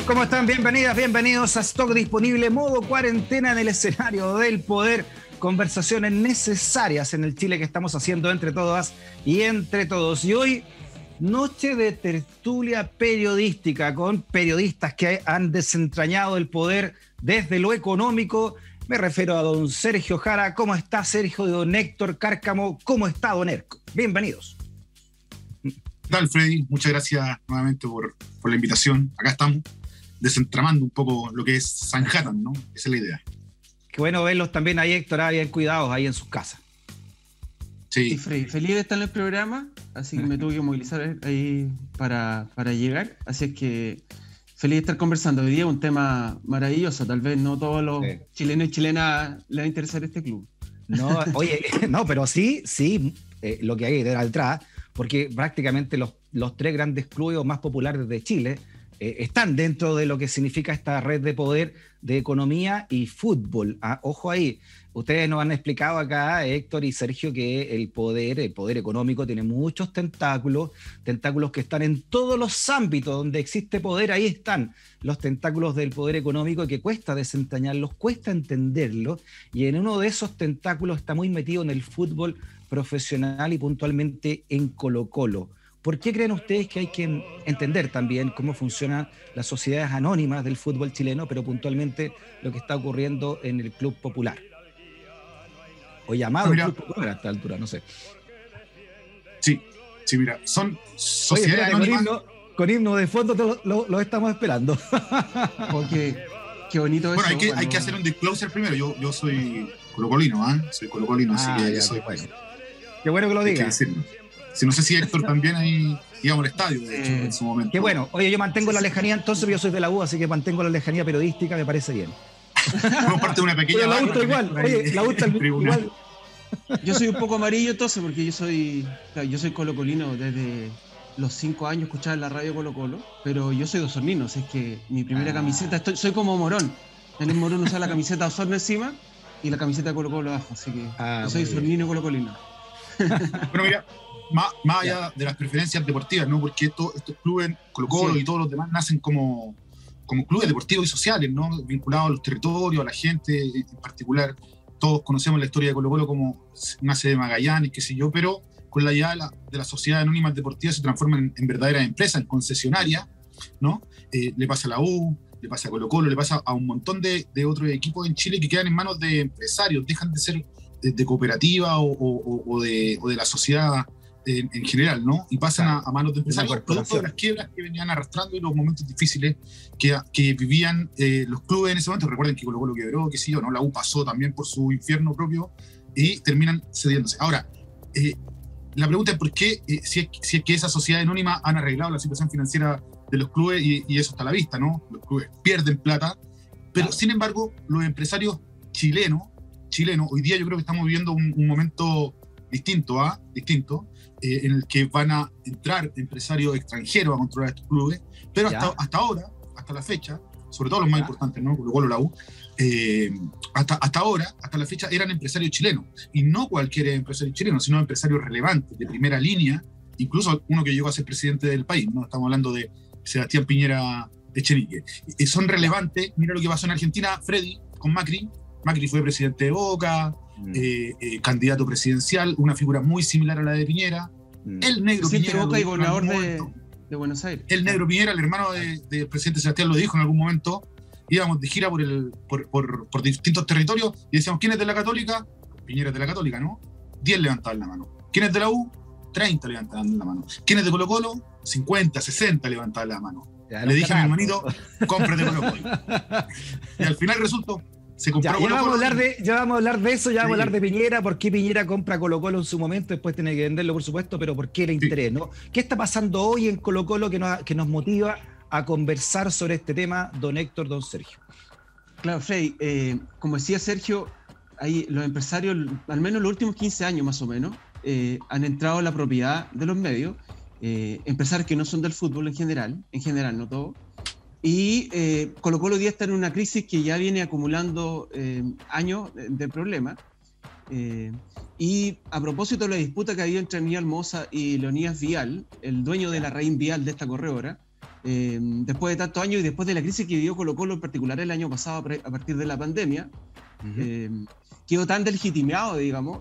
¿Cómo están? Bienvenidas, bienvenidos a Stock Disponible, modo cuarentena en el escenario del poder. Conversaciones necesarias en el Chile que estamos haciendo entre todas y entre todos. Y hoy, noche de tertulia periodística con periodistas que han desentrañado el poder desde lo económico. Me refiero a don Sergio Jara. ¿Cómo está, Sergio? De don Héctor Cárcamo. ¿Cómo está, don Erco? Bienvenidos. ¿Qué tal, Freddy? Muchas gracias nuevamente por la invitación. Acá estamos desentramando un poco lo que es Sanhattan, ¿no? Esa es la idea. Qué bueno verlos también ahí, Héctor, bien cuidados ahí en sus casas. Sí, Freddy, feliz de estar en el programa, así que me tuve que movilizar ahí para llegar, así es que feliz de estar conversando. Hoy día un tema maravilloso, tal vez no todos los chilenos y chilenas les va a interesar este club. No, oye, no, pero sí, lo que hay que tener atrás, porque prácticamente los tres grandes clubes más populares de Chile están dentro de lo que significa esta red de poder de economía y fútbol. Ojo ahí, ustedes nos han explicado acá, Héctor y Sergio, que el poder económico tiene muchos tentáculos que están en todos los ámbitos donde existe poder. Ahí están los tentáculos del poder económico, que cuesta desentrañarlos, cuesta entenderlos, y en uno de esos tentáculos está muy metido en el fútbol profesional y puntualmente en Colo-Colo. ¿Por qué creen ustedes que hay que entender también cómo funcionan las sociedades anónimas del fútbol chileno, pero puntualmente lo que está ocurriendo en el Club Popular? O llamado Club Popular a esta altura, no sé. Sí, mira, son sociedades anónimas. Con himno de fondo lo estamos esperando. Qué bonito eso. Bueno, hay que hacer un disclosure primero. Yo soy colocolino, soy colocolino, así que ya, soy... Bueno. Qué bueno que lo diga. Si no sé si Héctor también ahí íbamos al estadio, de hecho, en su momento. Qué bueno. Oye, yo mantengo la lejanía, entonces yo soy de la U, así que mantengo la lejanía periodística, me parece bien. Somos parte de una pequeña... Pero la gusta igual. Oye, la gusta igual. Yo soy un poco amarillo entonces, porque yo soy colocolino desde los 5 años, escuchaba en la radio Colo-Colo, pero yo soy de Osornino, así es que mi primera camiseta, soy como Morón. En el Morón usa la camiseta de Osorno encima y la camiseta de Colo-Colo abajo, así que yo soy Osornino y colocolino. Bueno, mira, más allá de las preferencias deportivas, ¿no? Porque estos clubes, Colo-Colo y todos los demás, nacen como clubes deportivos y sociales, ¿no? Vinculados a los territorios, a la gente en particular. Todos conocemos la historia de Colo-Colo como nace de Magallanes, qué sé yo, pero con la llegada de las sociedades anónimas deportivas se transforman en verdaderas empresas, en concesionarias, ¿no? Le pasa a la U, le pasa a Colo-Colo, le pasa a un montón de otros equipos en Chile que quedan en manos de empresarios, dejan de ser de cooperativa o de la sociedad en general, ¿no? Y pasan a manos de empresarios, producto de las quiebras que venían arrastrando y los momentos difíciles que vivían los clubes en ese momento. Recuerden que Colo-Colo quebró, qué sé yo, ¿no? La U pasó también por su infierno propio y terminan cediéndose. Ahora, la pregunta es por qué, si es que esas sociedades anónimas han arreglado la situación financiera de los clubes, y eso está a la vista, ¿no? Los clubes pierden plata, pero sin embargo, los empresarios chilenos, hoy día yo creo que estamos viviendo un momento distinto, en el que van a entrar empresarios extranjeros a controlar estos clubes, pero hasta ahora, hasta la fecha, sobre todo los más importantes, ¿no? Colo-Colo, la U, hasta la fecha eran empresarios chilenos, y no cualquier empresario chileno, sino empresarios relevantes, de primera línea, incluso uno que llegó a ser presidente del país, ¿no? Estamos hablando de Sebastián Piñera Echenique. Son relevantes. Mira lo que pasó en Argentina, Freddy, con Macri. Macri fue presidente de Boca, candidato presidencial, una figura muy similar a la de Piñera. El negro Piñera, Boca y gobernador de Buenos Aires. El negro Piñera, el hermano del presidente Sebastián, lo dijo en algún momento. Íbamos de gira por distintos territorios y decíamos, ¿quién es de la Católica? Piñera es de la Católica, ¿no? 10 levantaban la mano. ¿Quién es de la U? 30 levantaban la mano. ¿Quién es de Colo-Colo? 50, 60 levantaban la mano. Le dije a mi hermanito, cómprate Colo-Colo. Y al final resultó, se compró Colo-Colo. Ya vamos a hablar de eso, vamos a hablar de Piñera, por qué Piñera compra Colo-Colo en su momento, después tiene que venderlo, por supuesto, pero por qué el interés, ¿no? ¿Qué está pasando hoy en Colo-Colo que nos motiva a conversar sobre este tema, don Héctor, don Sergio? Claro, Freddy, como decía Sergio, ahí los empresarios, al menos los últimos 15 años más o menos, han entrado en la propiedad de los medios, empresarios que no son del fútbol en general, no todo, y Colo-Colo hoy día está en una crisis que ya viene acumulando años de problemas, y a propósito de la disputa que había entre Aníbal Mosa y Leonidas Vial, el dueño de la Raín Vial de esta corredora, después de tantos años y después de la crisis que vivió Colo-Colo en particular el año pasado a partir de la pandemia, quedó tan delegitimado, digamos,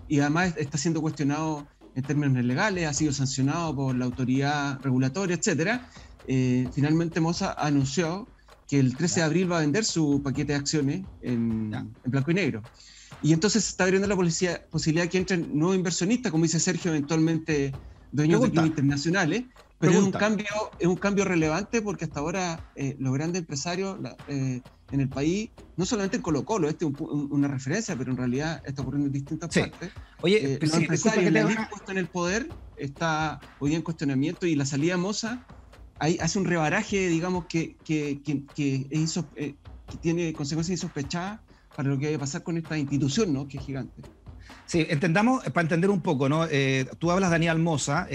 y además está siendo cuestionado en términos legales, ha sido sancionado por la autoridad regulatoria, etcétera. Finalmente Moza anunció que el 13 de abril va a vender su paquete de acciones en blanco y negro. Y entonces se está abriendo la posibilidad de que entren nuevos inversionistas, como dice Sergio, eventualmente dueños de clubes internacionales, pero es un cambio relevante porque hasta ahora los grandes empresarios en el país, no solamente en Colo-Colo, es una referencia, pero en realidad está ocurriendo en distintas partes. Oye, los empresarios, la elite puesta en el poder está hoy día en cuestionamiento, y la salida de Moza hace un rebaraje, digamos, que tiene consecuencias insospechadas para lo que vaya a pasar con esta institución, ¿no? Que es gigante. Sí, entendamos, para entender un poco, ¿no? Tú hablas de Aníbal Moza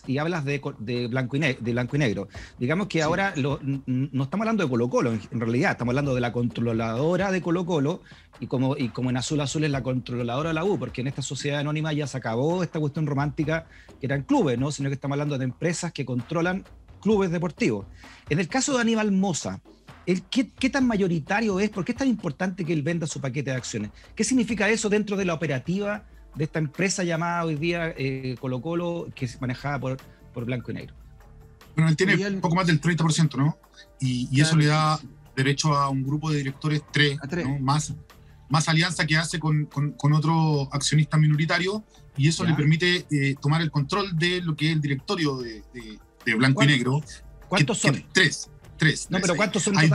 y hablas de blanco y negro. Digamos que ahora no estamos hablando de Colo-Colo, en realidad estamos hablando de la controladora de Colo-Colo, y como en Azul es la controladora de la U, porque en esta sociedad anónima ya se acabó esta cuestión romántica que eran clubes, ¿no? Sino que estamos hablando de empresas que controlan clubes deportivos. En el caso de Aníbal Moza, ¿qué tan mayoritario es? ¿Por qué es tan importante que él venda su paquete de acciones? ¿Qué significa eso dentro de la operativa de esta empresa llamada hoy día Colo-Colo, que es manejada por blanco y negro? Bueno, él tiene un poco más del 30%, ¿no? Y eso le da derecho a un grupo de directores, tres. ¿No? Más alianza que hace con otro accionista minoritario, y eso le permite tomar el control de lo que es el directorio de blanco y negro. ¿Cuántos son? Tres. No, pero ¿cuántos son? Hay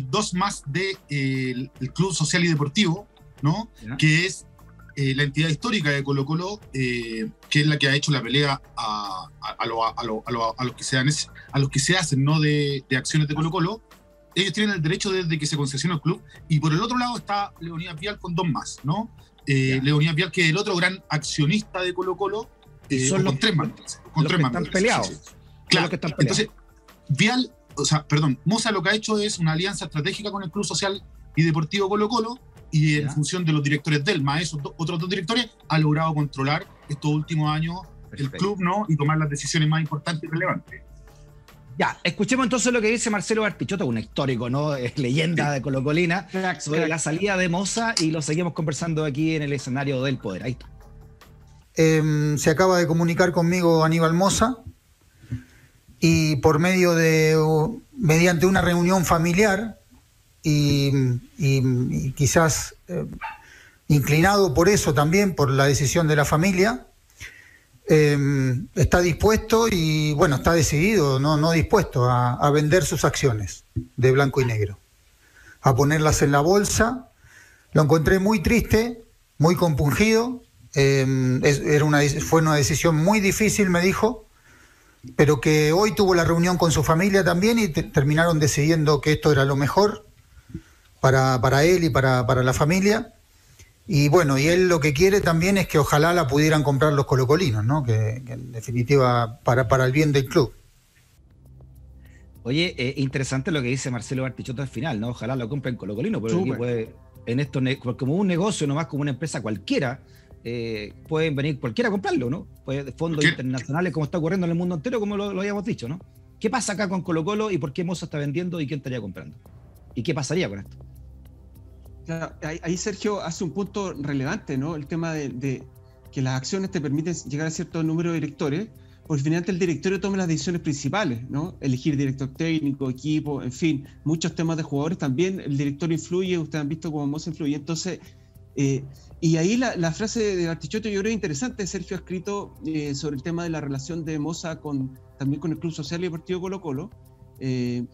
dos más del Club Social y Deportivo, ¿no? Que es la entidad histórica de Colo-Colo, que es la que ha hecho la pelea a los que se hacen, ¿no? de acciones de Colo-Colo. Ellos tienen el derecho desde que se concesiona el club. Y por el otro lado está Leonidas Vial con dos más, ¿no? Leonidas Vial, que es el otro gran accionista de Colo-Colo, son los tres más. Con tres más. Están peleados. Sí. Claro, entonces Moza lo que ha hecho es una alianza estratégica con el Club Social y Deportivo Colo-Colo, y en función de los directores del más esos otros dos directores, ha logrado controlar estos últimos años el club, ¿no? Y tomar las decisiones más importantes y relevantes. Ya, escuchemos entonces lo que dice Marcelo Bartichotto, un histórico, ¿no? Es leyenda de Colo-Colina, sobre la salida de Moza, y lo seguimos conversando aquí en el escenario del poder. Ahí está. Se acaba de comunicar conmigo Aníbal Moza, y mediante una reunión familiar y quizás inclinado por eso también, por la decisión de la familia, está dispuesto y está decidido, no dispuesto a vender sus acciones de blanco y negro, a ponerlas en la bolsa. Lo encontré muy triste, muy compungido. Fue una decisión muy difícil, me dijo, pero que hoy tuvo la reunión con su familia también, y terminaron decidiendo que esto era lo mejor para él y para la familia. Y y él lo que quiere también es que ojalá la pudieran comprar los colocolinos, ¿no? Que en definitiva para el bien del club. Oye, interesante lo que dice Marcelo Bartichotto al final, ¿no? Ojalá lo compren Colo-Colino, porque aquí puede, en esto, como un negocio, nomás como una empresa cualquiera, pueden venir cualquiera a comprarlo, ¿no? Fondos internacionales, como está ocurriendo en el mundo entero, como lo habíamos dicho, ¿no? ¿Qué pasa acá con Colo-Colo y por qué Moza está vendiendo y quién estaría comprando? ¿Y qué pasaría con esto? Claro, ahí Sergio hace un punto relevante, ¿no? El tema de que las acciones te permiten llegar a cierto número de directores, porque finalmente el directorio toma las decisiones principales, ¿no? Elegir director técnico, equipo, en fin, muchos temas de jugadores también. El directorio influye, ustedes han visto cómo Moza influye. Entonces, y ahí la frase de Bartichotto yo creo interesante. Sergio ha escrito sobre el tema de la relación de Moza también con el Club Social y Deportivo Colo-Colo,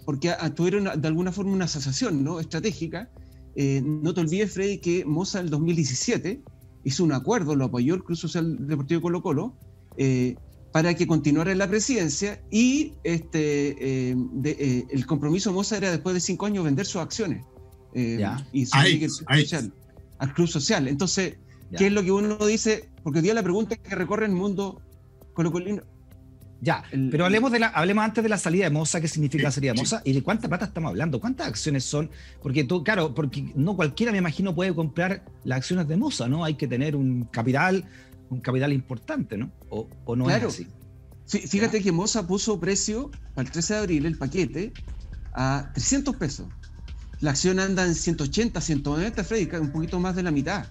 porque tuvieron de alguna forma una asociación, ¿no? Estratégica. No te olvides, Freddy, que Moza en el 2017 hizo un acuerdo, lo apoyó el Club Social Deportivo Colo-Colo, para que continuara en la presidencia, y el compromiso de Moza era después de 5 años vender sus acciones y al Club Social. Entonces, ¿qué es lo que uno dice? Porque hoy día la pregunta que recorre el mundo colocolino. Pero hablemos antes de la salida de Moza. ¿Qué significa la salida de Moza? ¿Y de cuánta plata estamos hablando? ¿Cuántas acciones son? Porque porque no cualquiera, me imagino, puede comprar las acciones de Moza, ¿no? Hay que tener un capital importante, ¿no? ¿O no es así? Fíjate que Moza puso precio para el 13 de abril, el paquete, a 300 pesos. La acción anda en 180, 190, Freddy, un poquito más de la mitad.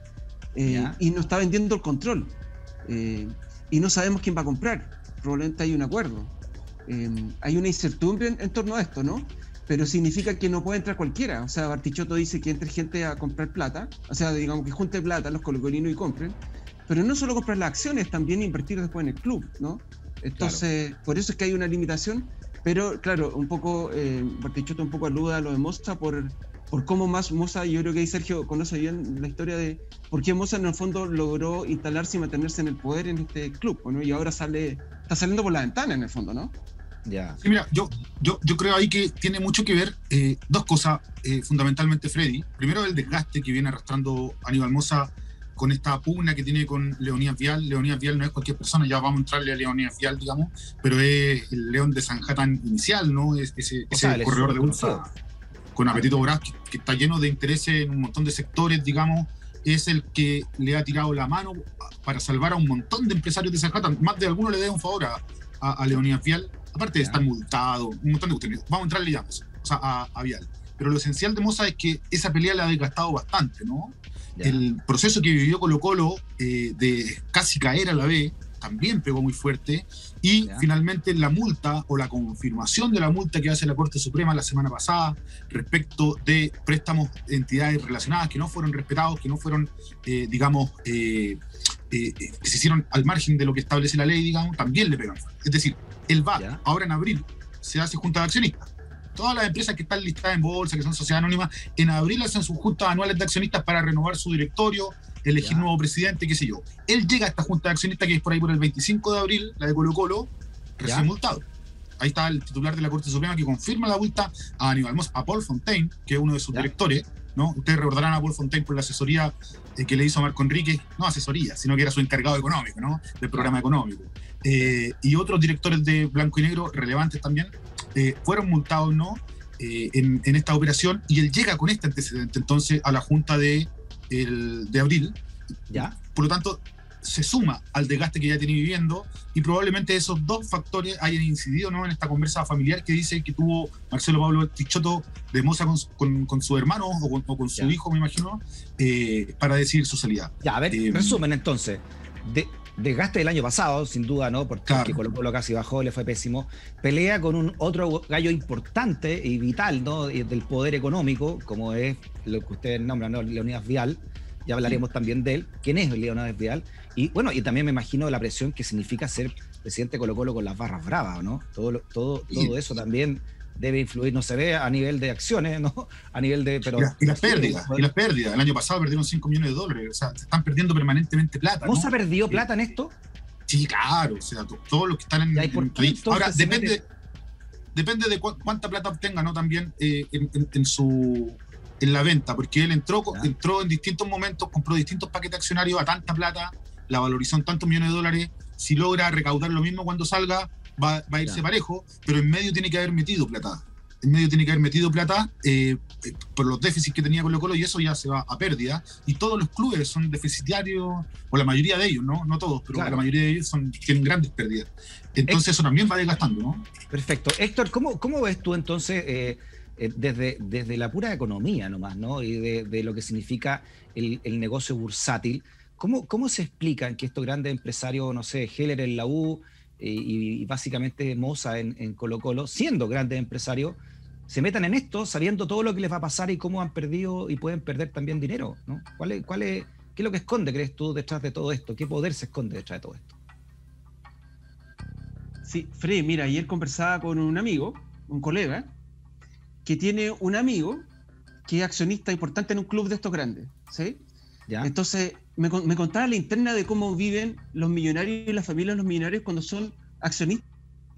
Y no está vendiendo el control. Y no sabemos quién va a comprar. Probablemente hay un acuerdo. Hay una incertidumbre en torno a esto, ¿no? Pero significa que no puede entrar cualquiera. O sea, Bartichotto dice que entre gente a comprar plata, o sea, digamos que junte plata los colocolinos y compren, pero no solo comprar las acciones, también invertir después en el club, ¿no? Entonces, por eso es que hay una limitación, pero claro, un poco, Bartichotto un poco aluda a lo de Moza por cómo más Moza, yo creo que ahí Sergio conoce bien la historia de por qué Moza en el fondo logró instalarse y mantenerse en el poder en este club, ¿no? Y ahora está saliendo por la ventana en el fondo, ¿no? Ya. Sí, mira, yo creo ahí que tiene mucho que ver dos cosas, fundamentalmente, Freddy. Primero, el desgaste que viene arrastrando Aníbal Moza con esta pugna que tiene con Leonidas Vial. Leonidas Vial no es cualquier persona, ya vamos a entrarle a Leonidas Vial, digamos, pero es el león de Sanhattan inicial, ¿no? Ese corredor de bolsa con apetito voraz que está lleno de intereses en un montón de sectores, digamos, es el que le ha tirado la mano para salvar a un montón de empresarios de Sanhattan. Más de alguno le debe un favor a Leonidas Vial, aparte de estar multado, un montón de cuestiones. Vamos a entrarle ya, o sea, a Vial. Pero lo esencial de Moza es que esa pelea la ha desgastado bastante, ¿no? Ya. El proceso que vivió Colo-Colo de casi caer a la B también pegó muy fuerte, y finalmente la multa o la confirmación de la multa que hace la Corte Suprema la semana pasada respecto de préstamos de entidades relacionadas que no fueron respetados, que no fueron, que se hicieron al margen de lo que establece la ley, digamos, también le pegan fuerte. Es decir, el VAT, ahora en abril, se hace junta de accionistas. Todas las empresas que están listadas en bolsa, que son sociedades anónimas, en abril hacen sus juntas anuales de accionistas para renovar su directorio, elegir nuevo presidente, qué sé yo. Él llega a esta junta de accionistas que es por ahí por el 25 de abril, la de Colo-Colo, recién multado. Ahí está el titular de la Corte Suprema que confirma la multa a Aníbal Moza, a Paul Fontaine, que es uno de sus directores, ¿no? Ustedes recordarán a Paul Fontaine por la asesoría que le hizo a Marco Enríquez, no asesoría, sino que era su encargado económico, ¿no? Del programa económico. Y otros directores de Blanco y Negro, relevantes también, fueron multados, ¿no? En esta operación, y él llega con este antecedente entonces a la junta de abril. Por lo tanto, se suma al desgaste que ya tiene viviendo, y probablemente esos dos factores hayan incidido, ¿no? En esta conversa familiar que dice que tuvo Marcelo Pablo Bartichotto de Moza con su hermano o con su hijo, me imagino, para decidir su salida. A ver, resumen entonces. Desgaste del año pasado, sin duda, ¿no? Porque Colo-Colo casi bajó, le fue pésimo. Pelea con un otro gallo importante y vital, ¿no? Del poder económico, como es lo que ustedes nombran, ¿no? Leonidas Vial. Ya hablaremos también de él. ¿Quién es Leonidas Vial? Y bueno, y también me imagino la presión que significa ser presidente de Colo-Colo con las barras bravas, ¿no? Todo eso también debe influir, no se ve a nivel de acciones, ¿no? A nivel de... Pero, y las pérdidas. El año pasado perdieron $5 millones. O sea, se están perdiendo permanentemente plata, ¿no? ¿Moza perdió plata en esto? Sí, claro. O sea, todos los que están en... Ahora, depende de cuánta plata obtenga, ¿no? También en la venta, porque él entró en distintos momentos, compró distintos paquetes accionarios a tanta plata, la valorizó en tantos millones de dólares. Si logra recaudar lo mismo cuando salga, va a irse parejo, pero en medio tiene que haber metido plata. Por los déficits que tenía Colo-Colo, y eso ya se va a pérdida. Y todos los clubes son deficitarios, o la mayoría de ellos, ¿no? No todos, pero la mayoría de ellos tienen grandes pérdidas. Entonces eso también va desgastando, ¿no? Perfecto. Héctor, ¿cómo ves tú entonces, desde la pura economía nomás, ¿no? Y de lo que significa el negocio bursátil, ¿cómo se explican que estos grandes empresarios, no sé, Heller en la U y básicamente Moza en Colo-Colo, siendo grandes empresarios, se metan en esto sabiendo todo lo que les va a pasar y cómo han perdido y pueden perder también dinero, ¿no? ¿Qué es lo que esconde, crees tú, detrás de todo esto? ¿Qué poder se esconde detrás de todo esto? Sí, Fred, mira, ayer conversaba con un amigo, un colega, que tiene un amigo que es accionista importante en un club de estos grandes, ¿sí? ¿Ya? Entonces, me contaba la interna de cómo viven los millonarios y las familias de los millonarios cuando son accionistas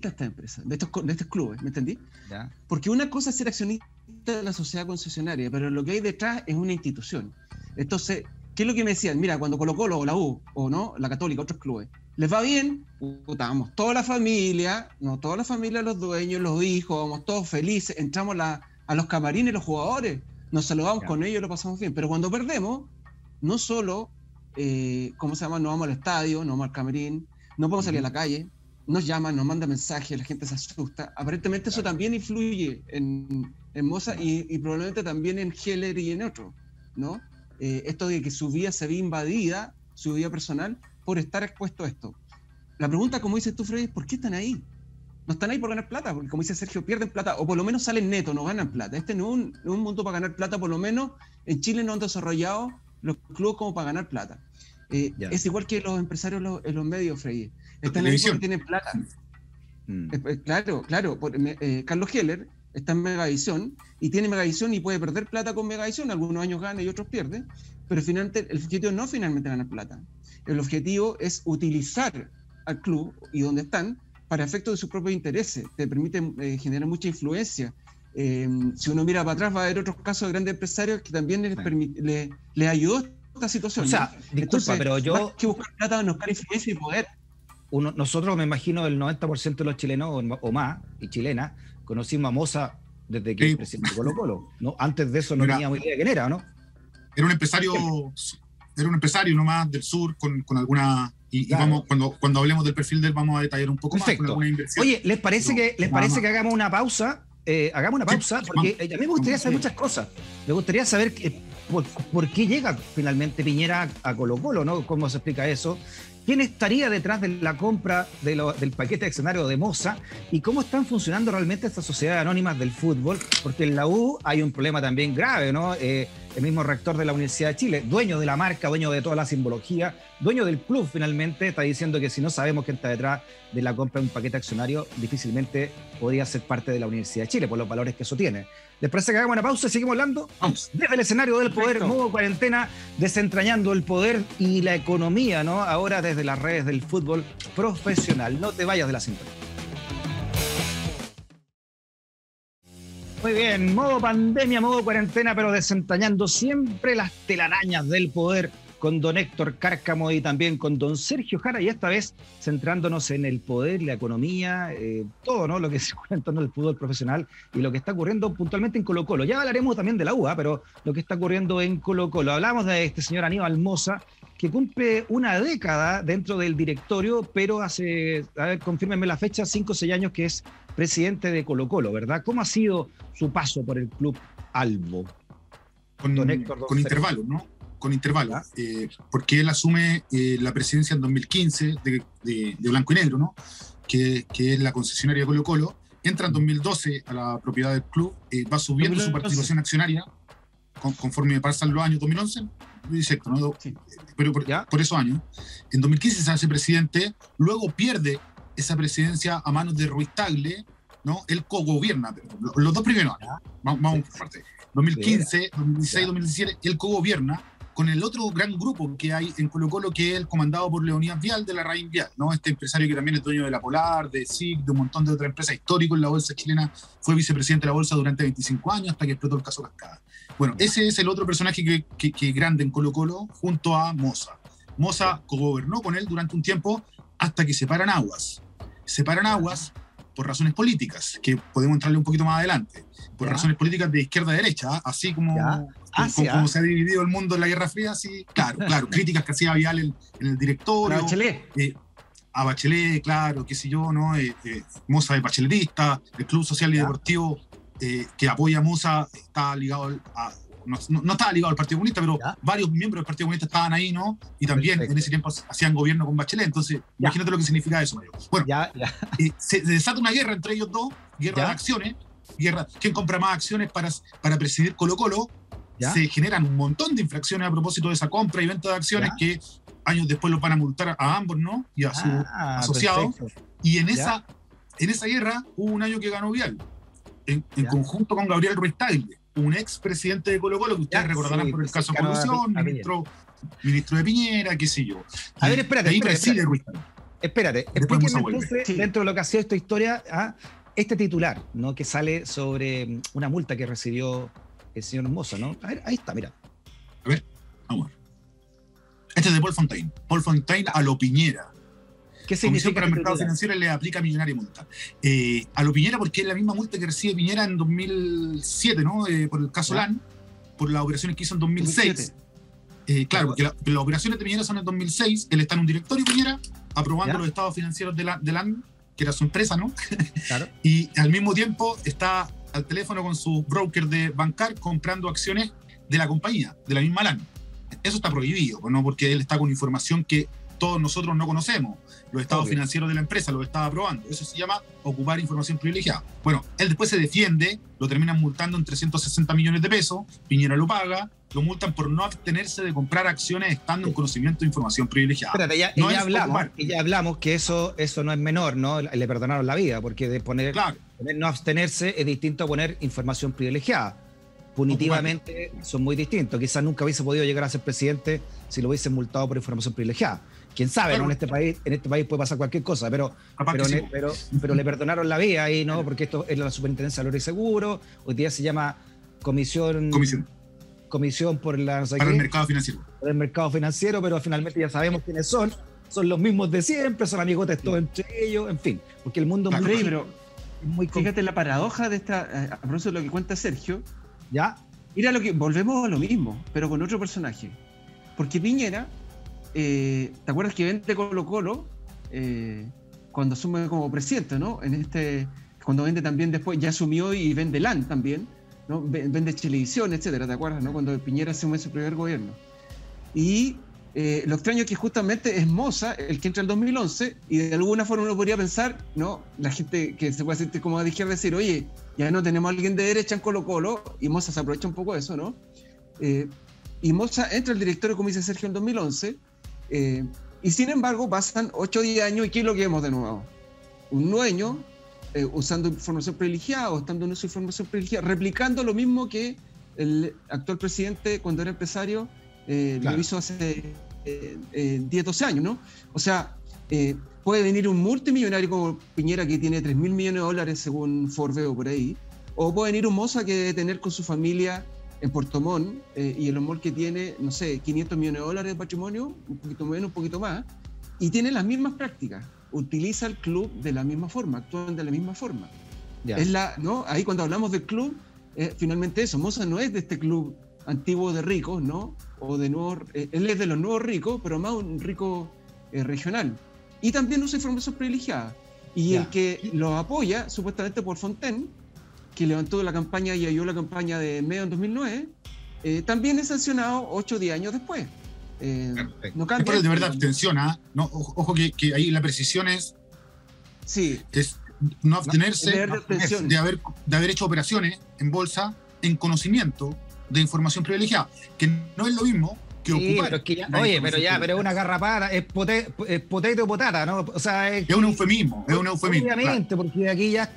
de estas empresas, de estos clubes, ¿me entendí? ¿Ya? Porque una cosa es ser accionista de la sociedad concesionaria, pero lo que hay detrás es una institución. Entonces, ¿qué es lo que me decían? Mira, cuando Colo-Colo o la U, o no, la Católica, otros clubes, les va bien, vamos toda la familia, los dueños, los hijos, vamos todos felices, entramos a los camarines, los jugadores, nos saludamos con ellos, lo pasamos bien. Pero cuando perdemos, no solo, no vamos al estadio, no vamos al camarín, no podemos salir a la calle, nos llama, nos manda mensajes, la gente se asusta. Aparentemente eso también influye en Moza y probablemente también en Heller y en otros, ¿no? Esto de que su vida se ve invadida, su vida personal, por estar expuesto a esto. La pregunta, como dices tú, Freddy, es ¿por qué están ahí? No están ahí por ganar plata, porque como dice Sergio, pierden plata, o por lo menos salen netos, no ganan plata. Este no es un mundo para ganar plata, por lo menos en Chile no han desarrollado los clubes como para ganar plata. Es igual que los empresarios en los medios, Freddy. Están ahí porque tienen plata. Claro. Carlos Heller está en Megavisión y tiene Megavisión y puede perder plata con Megavisión. Algunos años gana y otros pierde. Pero finalmente el objetivo no finalmente ganar plata. El objetivo es utilizar al club y donde están para efectos de sus propios intereses. Te permite generar mucha influencia. Si uno mira para atrás va a haber otros casos de grandes empresarios que también les ayudó esta situación. O sea, ¿no? disculpa, Entonces, pero yo... más que buscar plata, buscar influencia y poder. Nosotros, me imagino, el 90% de los chilenos o más, y chilenas, conocimos a Moza desde que el presidente de Colo-Colo, ¿no? Antes de eso no teníamos idea de quién era, ¿no? Era un empresario nomás del sur con alguna... Y vamos, cuando hablemos del perfil de él, vamos a detallar un poco más con alguna inversión. Oye, ¿les parece que hagamos una pausa? Hagamos una pausa, porque a mí me gustaría saber muchas cosas. Me gustaría saber por qué llega finalmente Piñera a Colo-Colo, ¿no? ¿Cómo se explica eso? ¿Quién estaría detrás de la compra del paquete de accionario de Moza? ¿Y cómo están funcionando realmente estas sociedades anónimas del fútbol? Porque en la U hay un problema también grave, ¿no? El mismo rector de la Universidad de Chile, dueño de la marca, dueño de toda la simbología, dueño del club finalmente, está diciendo que si no sabemos quién está detrás de la compra de un paquete accionario, difícilmente podría ser parte de la Universidad de Chile, por los valores que eso tiene. ¿Les parece que hagamos una pausa y seguimos hablando? Vamos. Desde el escenario del poder, modo cuarentena, desentrañando el poder y la economía, ¿no? Ahora desde las redes del fútbol profesional. No te vayas de la sintonía. Muy bien, modo pandemia, modo cuarentena, pero desentrañando siempre las telarañas del poder con don Héctor Cárcamo y también con don Sergio Jara, y esta vez centrándonos en el poder, la economía, todo, ¿no? Lo que se ocurre en torno al fútbol profesional y lo que está ocurriendo puntualmente en Colo-Colo. Ya hablaremos también de la UA, pero lo que está ocurriendo en Colo-Colo. Hablamos de este señor Aníbal Moza, que cumple una década dentro del directorio, pero hace, a ver, confírmenme la fecha, 5 o 6 años que es presidente de Colo-Colo, ¿verdad? ¿Cómo ha sido su paso por el club Albo? Con intervalos, ¿no? Con intervalos, porque él asume la presidencia en 2015 de Blanco y Negro, ¿no? Que es la concesionaria de Colo-Colo, entra en 2012 a la propiedad del club, va subiendo 2011. Su participación accionaria conforme pasan los años, 2011, exacto, ¿no? Sí. Pero por esos años. En 2015 se hace presidente, luego pierde esa presidencia a manos de Ruiz Tagle, ¿no? Él cogobierna, los dos primeros años, vamos por parte. 2015, 2016, 2017, él cogobierna con el otro gran grupo que hay en Colo-Colo, que es el comandado por Leonidas Vial de la Raín Vial, ¿no? Este empresario que también es dueño de la Polar, de SIC, de un montón de otras empresas históricas en la bolsa chilena, fue vicepresidente de la bolsa durante 25 años hasta que explotó el caso Cascada. Bueno, ese es el otro personaje que es grande en Colo-Colo junto a Moza. Moza cogobernó con él durante un tiempo hasta que separan aguas. Separan aguas por razones políticas, que podemos entrarle un poquito más adelante, por razones políticas de izquierda a derecha, así como como se ha dividido el mundo en la Guerra Fría, así, claro, críticas que hacía Vial en el directorio. A Bachelet, claro, qué sé yo, ¿no? Moza es bacheletista, el Club Social y Deportivo que apoya a Moza está ligado no estaba ligado al Partido Comunista, pero varios miembros del Partido Comunista estaban ahí, ¿no? Y también en ese tiempo hacían gobierno con Bachelet, entonces imagínate lo que significa eso, Mario. Bueno, se desata una guerra entre ellos dos, guerra de acciones, ¿quién compra más acciones para presidir Colo-Colo? Se generan un montón de infracciones a propósito de esa compra y venta de acciones que años después los van a multar a ambos, ¿no? Y a su asociado. Perfecto. Y en esa guerra hubo un año que ganó Vial, en conjunto con Gabriel Ruiz Tagle, un ex presidente de Colo-Colo que ustedes recordarán por el caso de corrupción, ministro de Piñera, qué sé yo. A ver, espérate. Ahí preside Ruiz Tagle. Espérate, explíqueme entonces, dentro de lo que ha sido esta historia, este titular, ¿no? Que sale sobre una multa que recibió el señor Moza, ¿no? A ver, ahí está, mira. A ver, vamos. Este es de Paul Fontaine. Paul Fontaine a lo Piñera. ¿Qué significa? Comisión para el Mercado Financiero le aplica millonaria multa. A lo Piñera porque es la misma multa que recibe Piñera en 2007, ¿no? Por el caso LAN, por las operaciones que hizo en 2006. Claro, porque las operaciones de Piñera son en 2006, él está en un directorio Piñera, aprobando los estados financieros de LAN que era su empresa, ¿no? Claro. Y al mismo tiempo está al teléfono con su broker de bancar comprando acciones de la compañía, de la misma LAN. Eso está prohibido, ¿no? Porque él está con información que todos nosotros no conocemos, los estados financieros de la empresa, los estaba aprobando. Eso se llama ocupar información privilegiada. Bueno, él después se defiende, lo terminan multando en 360 millones de pesos, Piñera lo paga, lo multan por no abstenerse de comprar acciones estando en conocimiento de información privilegiada. Espérate, ya hablamos que eso no es menor, ¿no? Le perdonaron la vida, porque de poner no abstenerse es distinto a poner información privilegiada. Punitivamente son muy distintos. Quizás nunca hubiese podido llegar a ser presidente si lo hubiesen multado por información privilegiada. Quién sabe, claro. ¿No? En este país puede pasar cualquier cosa, pero le perdonaron la vida ahí, ¿no? Porque esto es la Superintendencia de Valores y Seguros, hoy día se llama Comisión por la... No sé para el mercado financiero. Para el mercado financiero, pero finalmente ya sabemos quiénes son los mismos de siempre, son amigotes todos entre ellos, en fin, porque el mundo es muy fíjate la paradoja de esta, a propósito de lo que cuenta Sergio, ¿ya? Mira, volvemos a lo mismo, pero con otro personaje, porque Piñera, ¿te acuerdas que vende Colo-Colo cuando asume como presidente, ¿no? Cuando vende también después, ya asumió y vende LAN también, ¿no? Vende Chilevisión, etcétera, ¿te acuerdas, no? Cuando Piñera asume su primer gobierno. Y lo extraño es que justamente es Moza el que entra en 2011 y de alguna forma uno podría pensar, ¿no? La gente que se puede sentir como de izquierda decir, oye, ya no tenemos a alguien de derecha en Colo-Colo, y Moza se aprovecha un poco de eso, ¿no? Y Moza entra al directorio, como dice Sergio, en 2011, y sin embargo pasan 8 o 10 años y ¿qué es lo que vemos de nuevo? Un dueño usando información privilegiada o estando en uso de información privilegiada, replicando lo mismo que el actual presidente cuando era empresario lo hizo hace 10, 12 años, ¿no? O sea, puede venir un multimillonario como Piñera que tiene $3.000 millones según Forbes o por ahí, o puede venir un Moza que debe tener con su familia en Puerto Montt y el mall que tiene, no sé, $500 millones de patrimonio, un poquito menos, un poquito más, y tiene las mismas prácticas, utiliza el club de la misma forma, actúan de la misma forma. Es ¿no? Ahí cuando hablamos del club, finalmente eso, Moza no es de este club antiguo de ricos, ¿no? O de nuevos, él es de los nuevos ricos, pero más un rico regional. Y también usa información privilegiada. Y el que lo apoya, supuestamente por Fontaine, que levantó la campaña y ayudó la campaña de Medio en 2009, también es sancionado 8 o 10 años después. No cambia. Pero de verdad, atención, ¿no? Ojo que ahí la precisión es no abstenerse de haber hecho operaciones en bolsa en conocimiento de información privilegiada, que no es lo mismo que ocupar. Pero es una garrapata, es potete o potata, ¿no? O sea, es un eufemismo, Obviamente, claro. Porque aquí ya...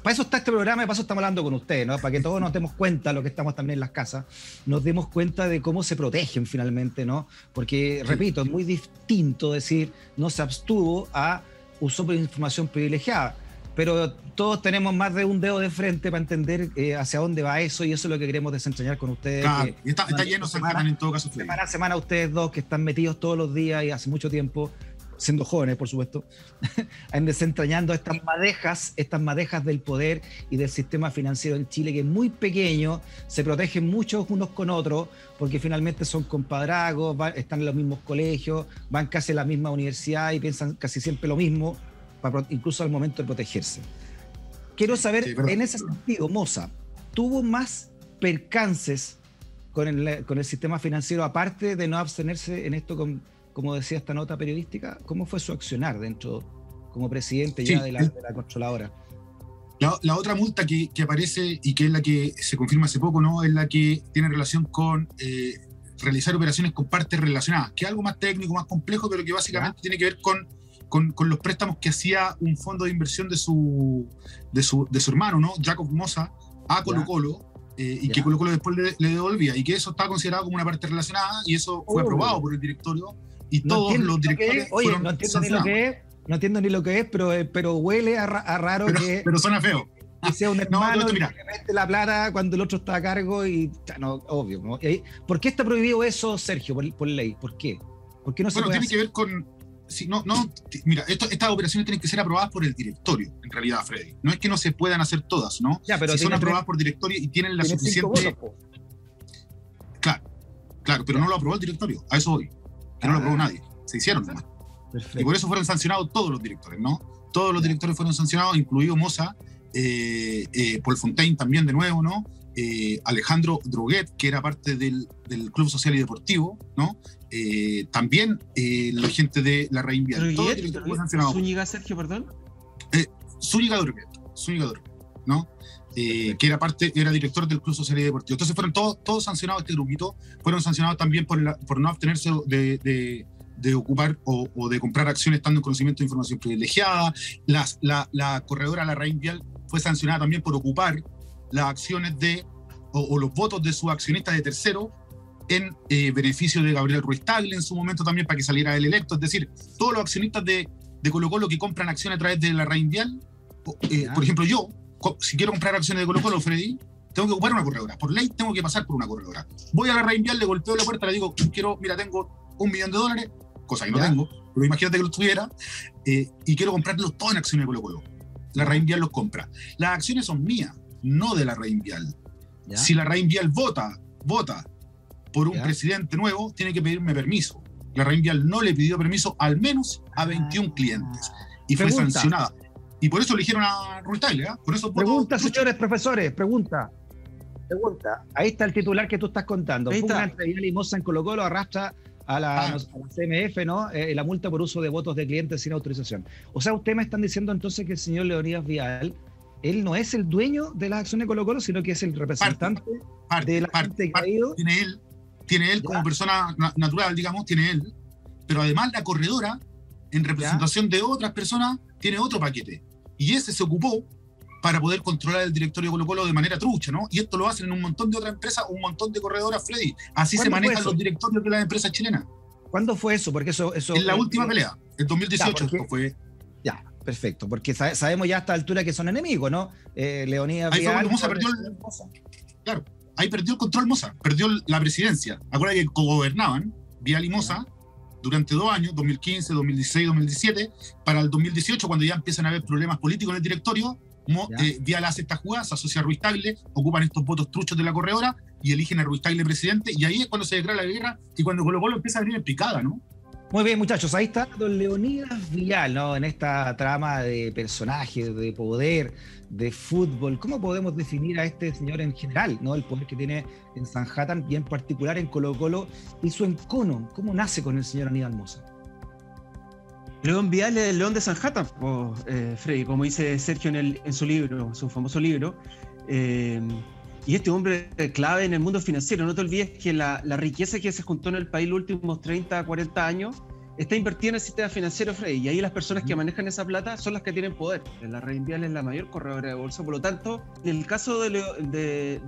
para eso está este programa y para eso estamos hablando con ustedes, ¿no? Para que todos nos demos cuenta, los que estamos también en las casas, nos demos cuenta de cómo se protegen finalmente, ¿no? Porque, repito, es muy distinto decir no se abstuvo a usó información privilegiada, pero todos tenemos más de un dedo de frente para entender hacia dónde va eso, y eso es lo que queremos desentrañar con ustedes. Claro, y está lleno de en todo caso. Semana a semana ustedes dos que están metidos todos los días y hace mucho tiempo, siendo jóvenes, por supuesto, desentrañando estas madejas del poder y del sistema financiero en Chile, que es muy pequeño, se protegen muchos unos con otros, porque finalmente son compadrazgos, están en los mismos colegios, van casi a la misma universidad y piensan casi siempre lo mismo, incluso al momento de protegerse. Quiero saber, en ese sentido, Moza, ¿tuvo más percances con el sistema financiero, aparte de no abstenerse en esto como decía esta nota periodística? ¿Cómo fue su accionar dentro, como presidente ya de la controladora? La otra multa que aparece y que es la que se confirma hace poco, ¿no? Es la que tiene relación con realizar operaciones con partes relacionadas, que es algo más técnico, más complejo, pero que básicamente tiene que ver con los préstamos que hacía un fondo de inversión de su hermano, ¿no? Jacob Moza, a Colo-Colo, y que Colo-Colo después le devolvía, y que eso estaba considerado como una parte relacionada, y eso fue aprobado por el directorio. Y todos los directores fueron sancionados. No entiendo ni lo que es, pero huele a raro pero suena feo. Que sea un hermano que mete la plata cuando el otro está a cargo y... No, obvio, ¿no? ¿Por qué está prohibido eso, Sergio, por ley? ¿Por qué? ¿Por qué no se puede tiene que ver con... mira, estas operaciones tienen que ser aprobadas por el directorio, en realidad, Freddy. No es que no se puedan hacer todas, ¿no? Si son aprobadas por directorio y tienen la suficiente... Claro, pero no lo aprobó el directorio, a eso voy. Que no lo aprobó nadie, se hicieron nomás. Y por eso fueron sancionados todos los directores, ¿no? Todos los directores fueron sancionados, incluido Moza, Paul Fontaine también de nuevo, ¿no? Alejandro Droguet, que era parte del Club Social y Deportivo, ¿no? También la gente de la Reinvial. Todos los directores fueron sancionados. ¿Zúñiga, Sergio, perdón? Zúñiga Droguet, ¿no? Que era director del Club Social y Deportivo. Entonces fueron todos sancionados, este grupito, fueron sancionados también por no abstenerse de ocupar o de comprar acciones estando en conocimiento de información privilegiada. La corredora La Reinvial fue sancionada también por ocupar las acciones o los votos de sus accionistas de tercero en beneficio de Gabriel Ruiz Tagle en su momento también para que saliera el electo. Es decir, todos los accionistas de Colo-Colo que compran acciones a través de la Reinvial, por ejemplo yo, si quiero comprar acciones de Colo-Colo, Freddy, tengo que ocupar una corredora. Por ley tengo que pasar por una corredora. Voy a la Reinvial, le golpeo la puerta, le digo, mira, tengo $1 millón, cosa que no tengo, pero imagínate que lo tuviera, y quiero comprarlos todos en acciones de Colo-Colo. La Reinvial los compra. Las acciones son mías, no de la Reinvial. Si la Reinvial vota por un presidente nuevo, tiene que pedirme permiso. La Reinvial no le pidió permiso al menos a 21 clientes y fue sancionada. Y por eso eligieron a Ruiz Tagle, ¿eh? Por eso pregunta, señores profesores, pregunta. Ahí está el titular que tú estás contando. Pugna entre Vial y Moza en Colo-Colo arrastra a la CMF, ¿no? La multa por uso de votos de clientes sin autorización. O sea, ustedes me están diciendo entonces que el señor Leonidas Vial, él no es el dueño de las acciones de Colo-Colo, sino que es el representante de la gente que ha ido. Tiene él como persona natural, digamos, tiene él. Pero además la corredora, en representación de otras personas, tiene otro paquete. Y ese se ocupó para poder controlar el directorio de Colo-Colo de manera trucha, ¿no? Y esto lo hacen en un montón de otras empresas, un montón de corredoras, Freddy. Así se manejan los directorios de las empresas chilenas. ¿Cuándo fue eso? Porque eso en la última pelea, en 2018 esto fue. Ya, perfecto, porque sabemos ya a esta altura que son enemigos, ¿no? Leonidas Vial. Claro, ahí perdió el control Moza, perdió la presidencia. Acuérdate que cogobernaban Vial y Moza durante 2 años, 2015, 2016, 2017. Para el 2018, cuando ya empiezan a haber problemas políticos en el directorio, Vial hace esta jugada, se asocia a Ruiz Tagle, ocupan estos votos truchos de la corredora y eligen a Ruiz Tagle presidente, y ahí es cuando se declara la guerra y cuando Colo-Colo empieza a venir en picada, ¿no? Muy bien, muchachos, ahí está don Leonidas Vial, ¿no? En esta trama de personajes, de poder, de fútbol. ¿Cómo podemos definir a este señor en general, ¿no? El poder que tiene en Sanhattan y en particular en Colo-Colo y su encono. ¿Cómo nace con el señor Aníbal Moza? León Vial es el León de Sanhattan, Freddy, como dice Sergio en su libro, su famoso libro. Y este hombre clave en el mundo financiero. No te olvides que la riqueza que se juntó en el país los últimos 30, 40 años está invertida en el sistema financiero, Freddy. Y ahí las personas que manejan esa plata son las que tienen poder. La Reinvial es la mayor corredora de bolsa. Por lo tanto, en el caso de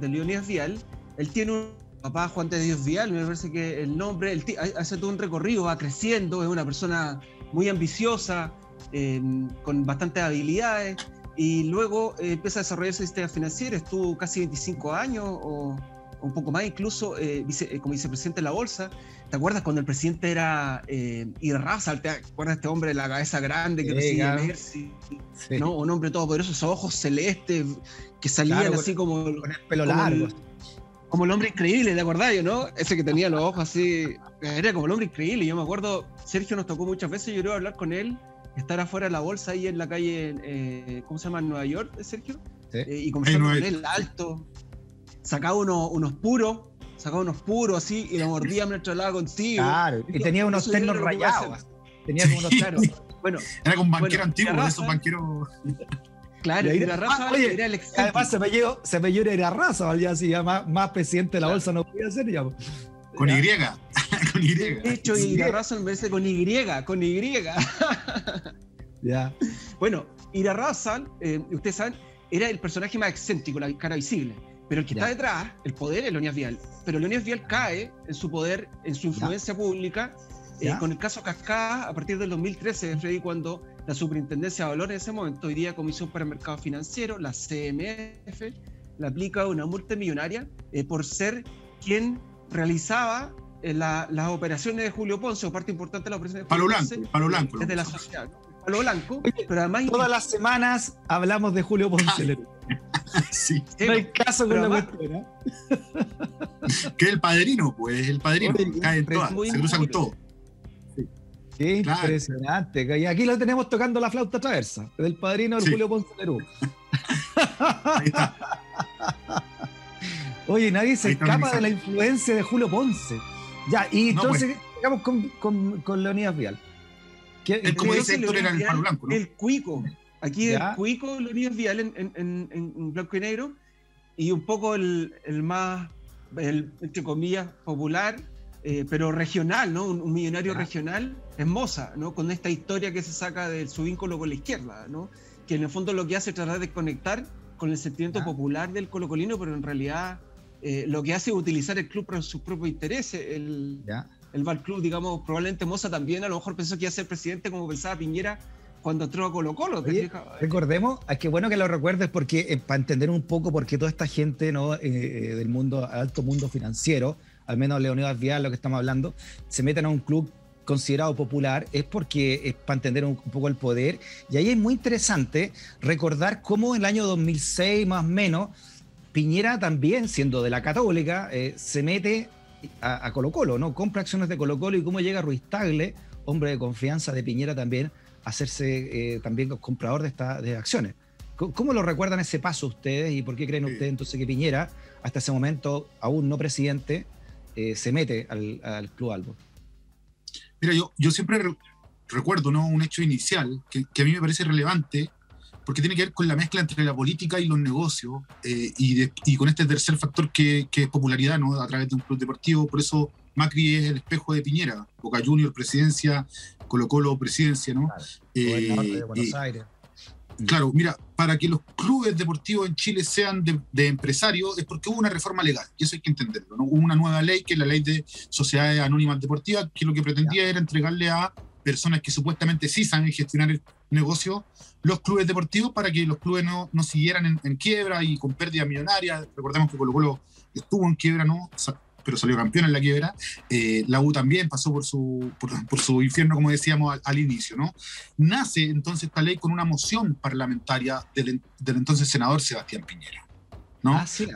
Leonidas Vial, él tiene un papá, Juan de Dios Vial, me parece que el nombre, hace todo un recorrido, va creciendo, es una persona muy ambiciosa, con bastantes habilidades. Y luego empieza a desarrollar ese sistema financiero, estuvo casi 25 años o un poco más incluso como vicepresidente de la bolsa. ¿Te acuerdas cuando el presidente era Irarrázaval? ¿Te acuerdas de este hombre de la cabeza grande que recibía Mercy? Sí. ¿No? Un hombre todopoderoso, esos ojos celestes que salían así como con el pelo largo. Como el hombre increíble, ¿te acordás, no? Ese que tenía los ojos así, era como el hombre increíble. Yo me acuerdo, Sergio nos tocó muchas veces, yo creo, hablar con él, estar afuera de la bolsa ahí en la calle, ¿cómo se llama? En Nueva York, Sergio. Sí. Y conversar con él alto. Sacaba unos puros así y lo mordía mientras hablaba contigo. Claro, y tenía unos ternos rayados. Tenía como unos ternos. Bueno, era como un banquero antiguo, de esos banqueros. Claro, Irarrázaval era el excéntrico. Además se me llora Irarrázaval, ya así, ya más presidente de la bolsa no podía ser, digamos. Con Y. Con Y. De hecho, Irarrázaval me dice con Y. Ya. Bueno, Irarrázaval, ustedes saben, era el personaje más excéntrico, la cara visible. Pero el que está detrás, el poder es Leonidas Vial. Pero Leonidas Vial cae en su poder, en su influencia pública, con el caso Cascada a partir del 2013, Freddy, cuando la Superintendencia de Valores en ese momento, hoy día Comisión para el Mercado Financiero, la CMF, le aplica una multa millonaria por ser quien realizaba las operaciones de Julio Ponce, o parte importante de las operaciones de Julio Ponce. Palo Blanco. Desde la sociedad. Palo Blanco. Pero además, todas las semanas hablamos de Julio Ponce. Sí. No hay caso con la cuestión, ¿eh? Que es el padrino, pues, el padrino. Cae en todas, se cruza con todo. Qué Claro. impresionante. Y aquí lo tenemos tocando la flauta traversa, del padrino del Sí. Julio Ponce Lerú. Ahí está. Oye, nadie se Ahí está escapa el de la influencia de Julio Ponce. Ya, y No, entonces llegamos con Leonidas Vial. Él, como Entonces, dice Héctor, era el Leonidas palo Vial, blanco, ¿no? el cuico. Aquí Ya. el cuico, Leonidas Vial en blanco y negro, y un poco el más, entre comillas, popular, pero regional, ¿no? Un millonario Ya. regional, es Moza, ¿no? Con esta historia que se saca de su vínculo con la izquierda, ¿no? Que en el fondo lo que hace es tratar de conectar con el sentimiento Ya. popular del colocolino, pero en realidad lo que hace es utilizar el club para sus propios intereses. Ya. El Val Club, digamos, probablemente Moza también a lo mejor pensó que iba a ser presidente como pensaba Piñera cuando entró a Colo-Colo. ¿te Oye, fijas? recordemos, es que bueno que lo recuerdes porque para entender un poco por qué toda esta gente, ¿no? Del mundo, alto mundo financiero, al menos Leonidas Vial, lo que estamos hablando, se meten a un club considerado popular, es porque es para entender un poco el poder. Y ahí es muy interesante recordar cómo en el año 2006, más o menos, Piñera también, siendo de la Católica, se mete a Colo-Colo, ¿no? Compra acciones de Colo-Colo y cómo llega Ruiz Tagle, hombre de confianza de Piñera también, a hacerse también comprador de acciones. ¿Cómo lo recuerdan ese paso ustedes y por qué creen ustedes entonces que Piñera, hasta ese momento aún no presidente, se mete al Club Albo? Mira, yo siempre recuerdo, ¿no? Un hecho inicial que a mí me parece relevante, porque tiene que ver con la mezcla entre la política y los negocios, y con este tercer factor que es popularidad, ¿no? A través de un club deportivo. Por eso Macri es el espejo de Piñera, Boca Juniors presidencia, Colo-Colo presidencia, ¿no? Gobernador de Buenos Aires. Claro, mira, para que los clubes deportivos en Chile sean de empresarios es porque hubo una reforma legal, y eso hay que entenderlo, ¿no? Hubo una nueva ley, que es la ley de sociedades anónimas deportivas, que lo que pretendía era entregarle a personas que supuestamente sí saben gestionar el negocio los clubes deportivos, para que los clubes no siguieran en quiebra y con pérdidas millonarias. Recordemos que Colo-Colo estuvo en quiebra, ¿no? Pero salió campeón en la quiebra. La U también pasó por su infierno, como decíamos al inicio, ¿no? Nace entonces esta ley con una moción parlamentaria del entonces senador Sebastián Piñera, ¿no? Ah, sí.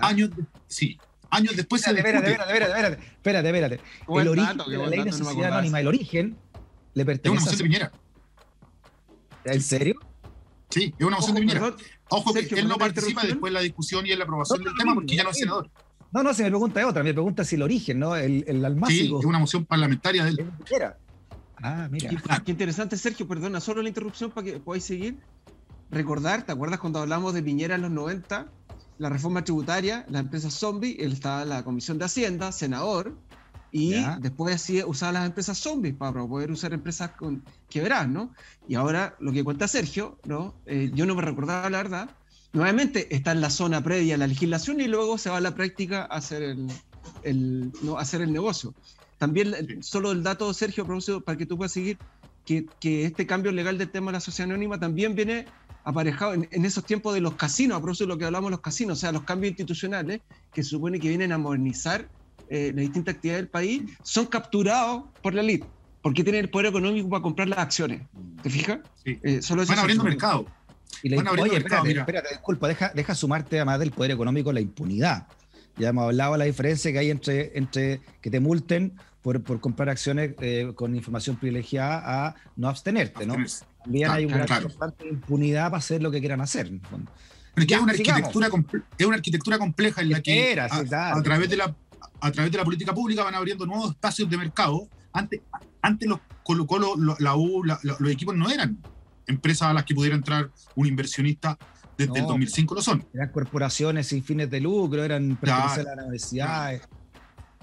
Años después se discute. Espérate. Buen El origen dato, de buen la ley de dato, no me sociedad acordaba anónima, el origen, le Es una pertenece moción de Piñera. ¿En serio? Sí, es una moción de Piñera. Perdón, Ojo, Sergio, que él no perdón la participa interrupción. después de la discusión y en la aprobación del tema, porque ya no es senador. No, si mi pregunta es otra. Mi pregunta es si el origen, ¿no? El Sí, almácigo. es una moción parlamentaria de él. es de Piñera. Ah, mira. Qué interesante, Sergio, perdona, solo la interrupción para que podáis seguir. Recordar, ¿te acuerdas cuando hablamos de Piñera en los 90? La reforma tributaria, la empresa zombie, él estaba en la Comisión de Hacienda, senador, y Ya. después así usaba las empresas zombies para poder usar empresas quebradas, ¿no? Y ahora lo que cuenta Sergio, ¿no? Yo no me recordaba la verdad. Nuevamente está en la zona previa a la legislación y luego se va a la práctica a hacer hacer el negocio. También, solo el dato, Sergio, para que tú puedas seguir, que este cambio legal del tema de la sociedad anónima también viene aparejado en esos tiempos de los casinos, a propósito de lo que hablamos de los casinos, o sea, los cambios institucionales que se supone que vienen a modernizar las distintas actividades del país, son capturados por la élite, porque tienen el poder económico para comprar las acciones. ¿Te fijas? Sí. Solo eso. Van abriendo mercado. Y Van abriendo mercado, mira. espérate, disculpa, deja sumarte además del poder económico la impunidad. Ya hemos hablado de la diferencia que hay entre que te multen por comprar acciones con información privilegiada a no abstenerte, ¿no? También hay una constante impunidad para hacer lo que quieran hacer, en el fondo. Pero Ya, es una sigamos. arquitectura compleja en la que a través de la política pública van abriendo nuevos espacios de mercado. Antes los Colo-Colo, la U, los equipos no eran empresas a las que pudiera entrar un inversionista desde el 2005, lo son. Eran corporaciones sin fines de lucro, eran pertenecientes a las universidades.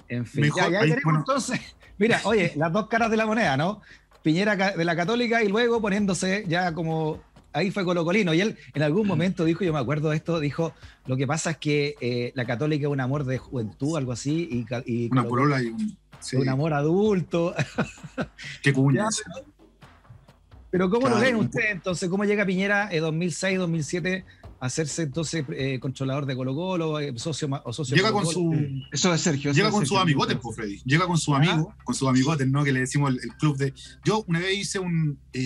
En fin, Mejor, ya tenemos entonces. Mira, oye, las dos caras de la moneda, ¿no? Piñera de la Católica y luego poniéndose ya como. Ahí fue colocolino. Y él en algún momento dijo, yo me acuerdo de esto, dijo: lo que pasa es que la Católica es un amor de juventud, algo así. Y una polola y un amor adulto. Qué cuña. Pero ¿cómo lo leen ustedes entonces? ¿Cómo llega Piñera en 2006, 2007 a hacerse entonces controlador de Colo-Colo, socio llega Colo-Colo? con su... Eso es Sergio. Llega con sus amigotes, pues, Freddy. Llega con sus amigos, ¿no? Que le decimos el club de... Yo una vez hice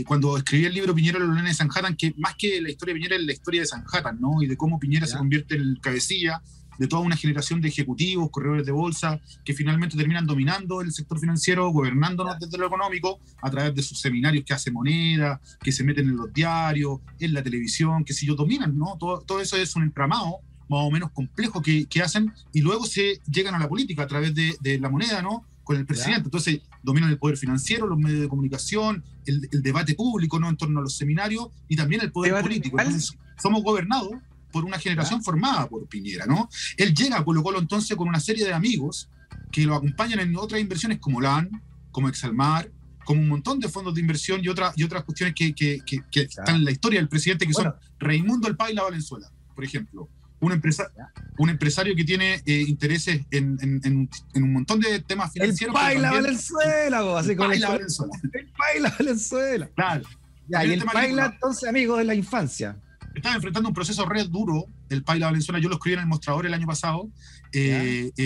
cuando escribí el libro Piñera, los Leones de Sanhattan, que más que la historia de Piñera es la historia de Sanhattan, ¿no? Y de cómo Piñera se convierte en el cabecilla de toda una generación de ejecutivos, corredores de bolsa, que finalmente terminan dominando el sector financiero, gobernándonos desde lo económico, a través de sus seminarios que hace Moneda, que se meten en los diarios, en la televisión, que si ellos dominan, ¿no? Todo eso es un entramado más o menos complejo que hacen, y luego se llegan a la política a través de la Moneda, ¿no? Con el presidente. Entonces dominan el poder financiero, los medios de comunicación, el debate público, ¿no? En torno a los seminarios, y también el poder político. Entonces, somos gobernados por una generación formada por Piñera, ¿no? Él llega a Colo-Colo entonces con una serie de amigos que lo acompañan en otras inversiones como LAN, como Exalmar, como un montón de fondos de inversión y otras cuestiones que están en la historia del presidente, que son Raimundo El Paila Valenzuela, por ejemplo. Un empresario que tiene intereses en un montón de temas financieros. El Paila Valenzuela, así como el Paila Valenzuela. Claro. Ya, y el Paila, entonces, amigo de la infancia. Estaba enfrentando un proceso red duro, el Paila Valenzuela. Yo lo escribí en el Mostrador el año pasado,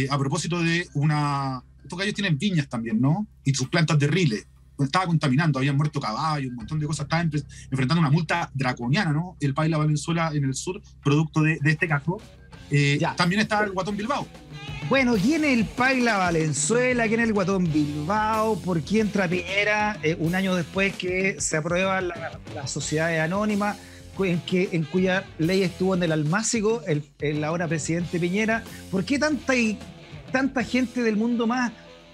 a propósito de estos gallos tienen viñas también, ¿no? Y sus plantas de riles. Estaba contaminando, habían muerto caballos, un montón de cosas. Estaba enfrentando una multa draconiana, ¿no? El Paila Valenzuela en el sur, producto de este caso. También está el Guatón Bilbao. Bueno, ¿quién es el Paila Valenzuela? ¿Quién es el Guatón Bilbao? ¿Por qué entra Piñera un año después que se aprueba la sociedad anónima, en cuya ley estuvo en el almácigo el ahora presidente Piñera? ¿Por qué tanta gente del mundo más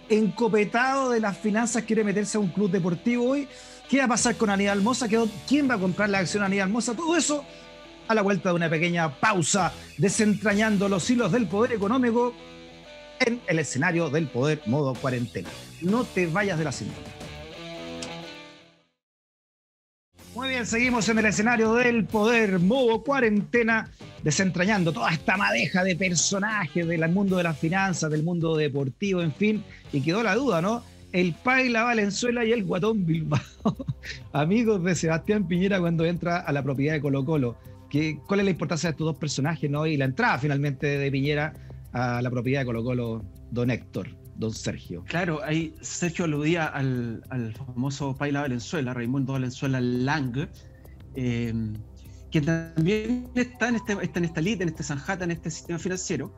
encopetado de las finanzas quiere meterse a un club deportivo hoy? ¿Qué va a pasar con Aníbal Mosa? ¿Quién va a comprar la acción a Aníbal Mosa? Todo eso a la vuelta de una pequeña pausa, desentrañando los hilos del poder económico en el escenario del poder modo cuarentena. No te vayas de la cinta. Muy bien, seguimos en el escenario del poder modo cuarentena, desentrañando toda esta madeja de personajes del mundo de las finanzas, del mundo deportivo, en fin, y quedó la duda, ¿no? El Paila Valenzuela y el Guatón Bilbao, amigos de Sebastián Piñera cuando entra a la propiedad de Colo-Colo. ¿Cuál es la importancia de estos dos personajes, ¿no? Y la entrada finalmente de Piñera a la propiedad de Colo-Colo, don Héctor, don Sergio. Claro, ahí Sergio aludía al famoso Paila Valenzuela, Raimundo Valenzuela Lang, que también está en esta elite, en este Sanjata, en este sistema financiero.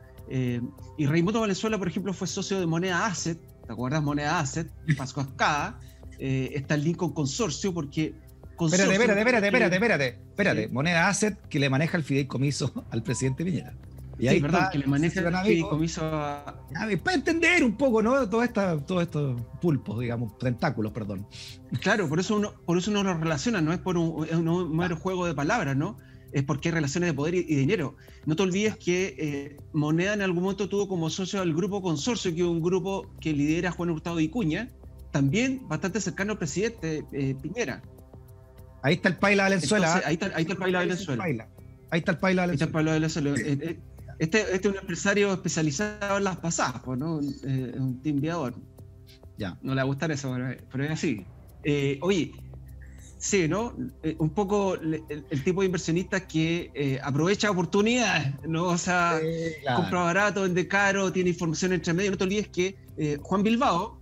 Y Raimundo Valenzuela, por ejemplo, fue socio de Moneda Asset. ¿Te acuerdas? Moneda Asset, Pasco Ascada. Está el link con Consorcio, porque Espérate. ¿Sí? Moneda Asset, que le maneja el fideicomiso al presidente Piñera. Y ahí está, que le maneja el fideicomiso para entender un poco, ¿no? Todo estos pulpos, digamos, tentáculos, perdón. Claro, por eso uno lo relaciona, no es por un mero juego de palabras, ¿no? Es porque hay relaciones de poder y dinero. No te olvides que Moneda en algún momento tuvo como socio al grupo Consorcio, que es un grupo que lidera Juan Hurtado Vicuña, también bastante cercano al presidente Piñera. Ahí está el Paila Valenzuela. Entonces, ahí está el Paila Valenzuela. Ahí está el Paila Valenzuela. Este es un empresario especializado en las pasadas, ¿no? Un timbiador. Ya. No le va a gustar eso, pero es así. Oye, sí, ¿no? Un poco el tipo de inversionista que aprovecha oportunidades, ¿no? O sea, claro, compra barato, vende caro, tiene información entre medio. No te olvides que Juan Bilbao,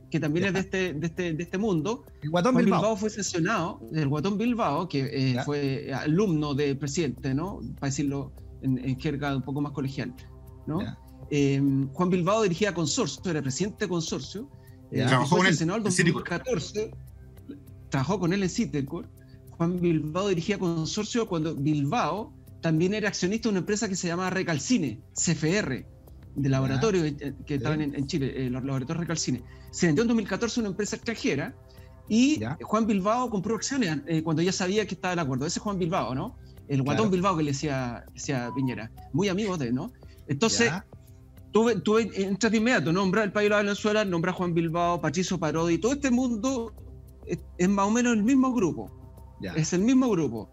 que también es de este mundo, Juan Bilbao fue sancionado, el Guatón Bilbao, que fue alumno del presidente, ¿no? Para decirlo en jerga un poco más colegial, ¿no? Juan Bilbao dirigía Consorcio, era presidente de Consorcio, trabajó con él en 2014, trabajó con él en Citycorp. Juan Bilbao dirigía Consorcio cuando Bilbao también era accionista de una empresa que se llama Recalcine, CFR, de laboratorio que estaban en Chile, los laboratorios Recalcine. Se vendió en 2014 a una empresa extranjera y Juan Bilbao compró acciones cuando ya sabía que estaba el acuerdo. Ese es Juan Bilbao, ¿no? El Guatón Bilbao que le decía Piñera. Muy amigos de él, ¿no? Entonces, tuve entras de inmediato, nombra el Paila Valenzuela, nombra a Juan Bilbao, Patricio Parodi, todo este mundo es más o menos el mismo grupo. Es el mismo grupo.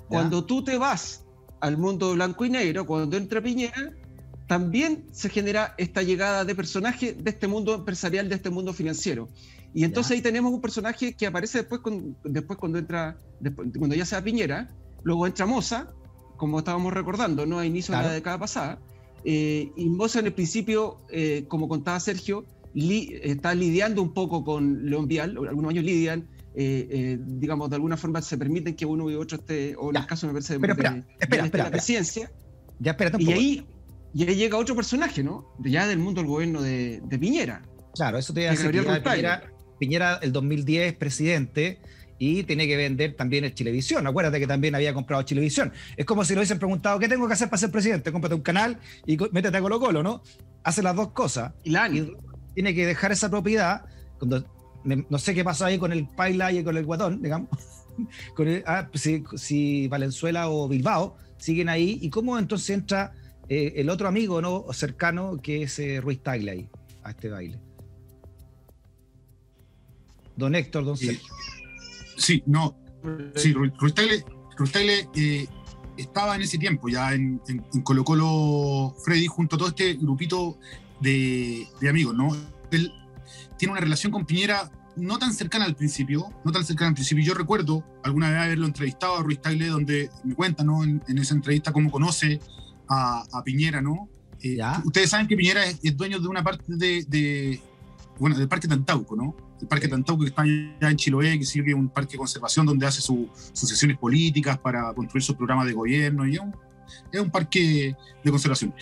Cuando tú te vas al mundo blanco y negro, cuando entra Piñera, también se genera esta llegada de personajes de este mundo empresarial, de este mundo financiero. Y entonces ahí tenemos un personaje que aparece después cuando ya sea Piñera, luego entra Moza, como estábamos recordando, ¿no? A inicio de la década pasada. Y Moza en el principio, como contaba Sergio, está lidiando un poco con León Vial, algunos años lidian, digamos, de alguna forma se permiten que uno y otro esté, o en el caso me parece espera, la presidencia. Ya, espérate un y poco. ahí Y ahí llega otro personaje, ¿no? Ya del mundo del gobierno de Piñera. Claro, eso te iba a decir. Piñera, el 2010, presidente, y tiene que vender también el Chilevisión. Acuérdate que también había comprado Chilevisión. Es como si lo hubiesen preguntado, ¿qué tengo que hacer para ser presidente? Cómprate un canal y métete a Colo-Colo, ¿no? Hace las dos cosas. Y tiene que dejar esa propiedad. No sé qué pasa ahí con el Paila y con el Guatón, digamos. Si Valenzuela o Bilbao siguen ahí. ¿Y cómo entonces entra el otro amigo, ¿no?, cercano, que es Ruiz Tagle ahí, a este baile? Don Héctor, don Sergio. Sí, Ruiz Tagle estaba en ese tiempo ya en Colo-Colo, Freddy, junto a todo este grupito de amigos, ¿no? Él tiene una relación con Piñera no tan cercana al principio. Yo recuerdo alguna vez haberlo entrevistado a Ruiz Tagle, donde me cuenta, ¿no?, en esa entrevista cómo conoce a Piñera, ¿no? Ustedes saben que Piñera es dueño de una parte del Parque Tantauco, ¿no? El Parque Tantauco, que está allá en Chiloé, que sirve un parque de conservación donde hace sus sesiones políticas para construir sus programas de gobierno, y es un parque de conservación.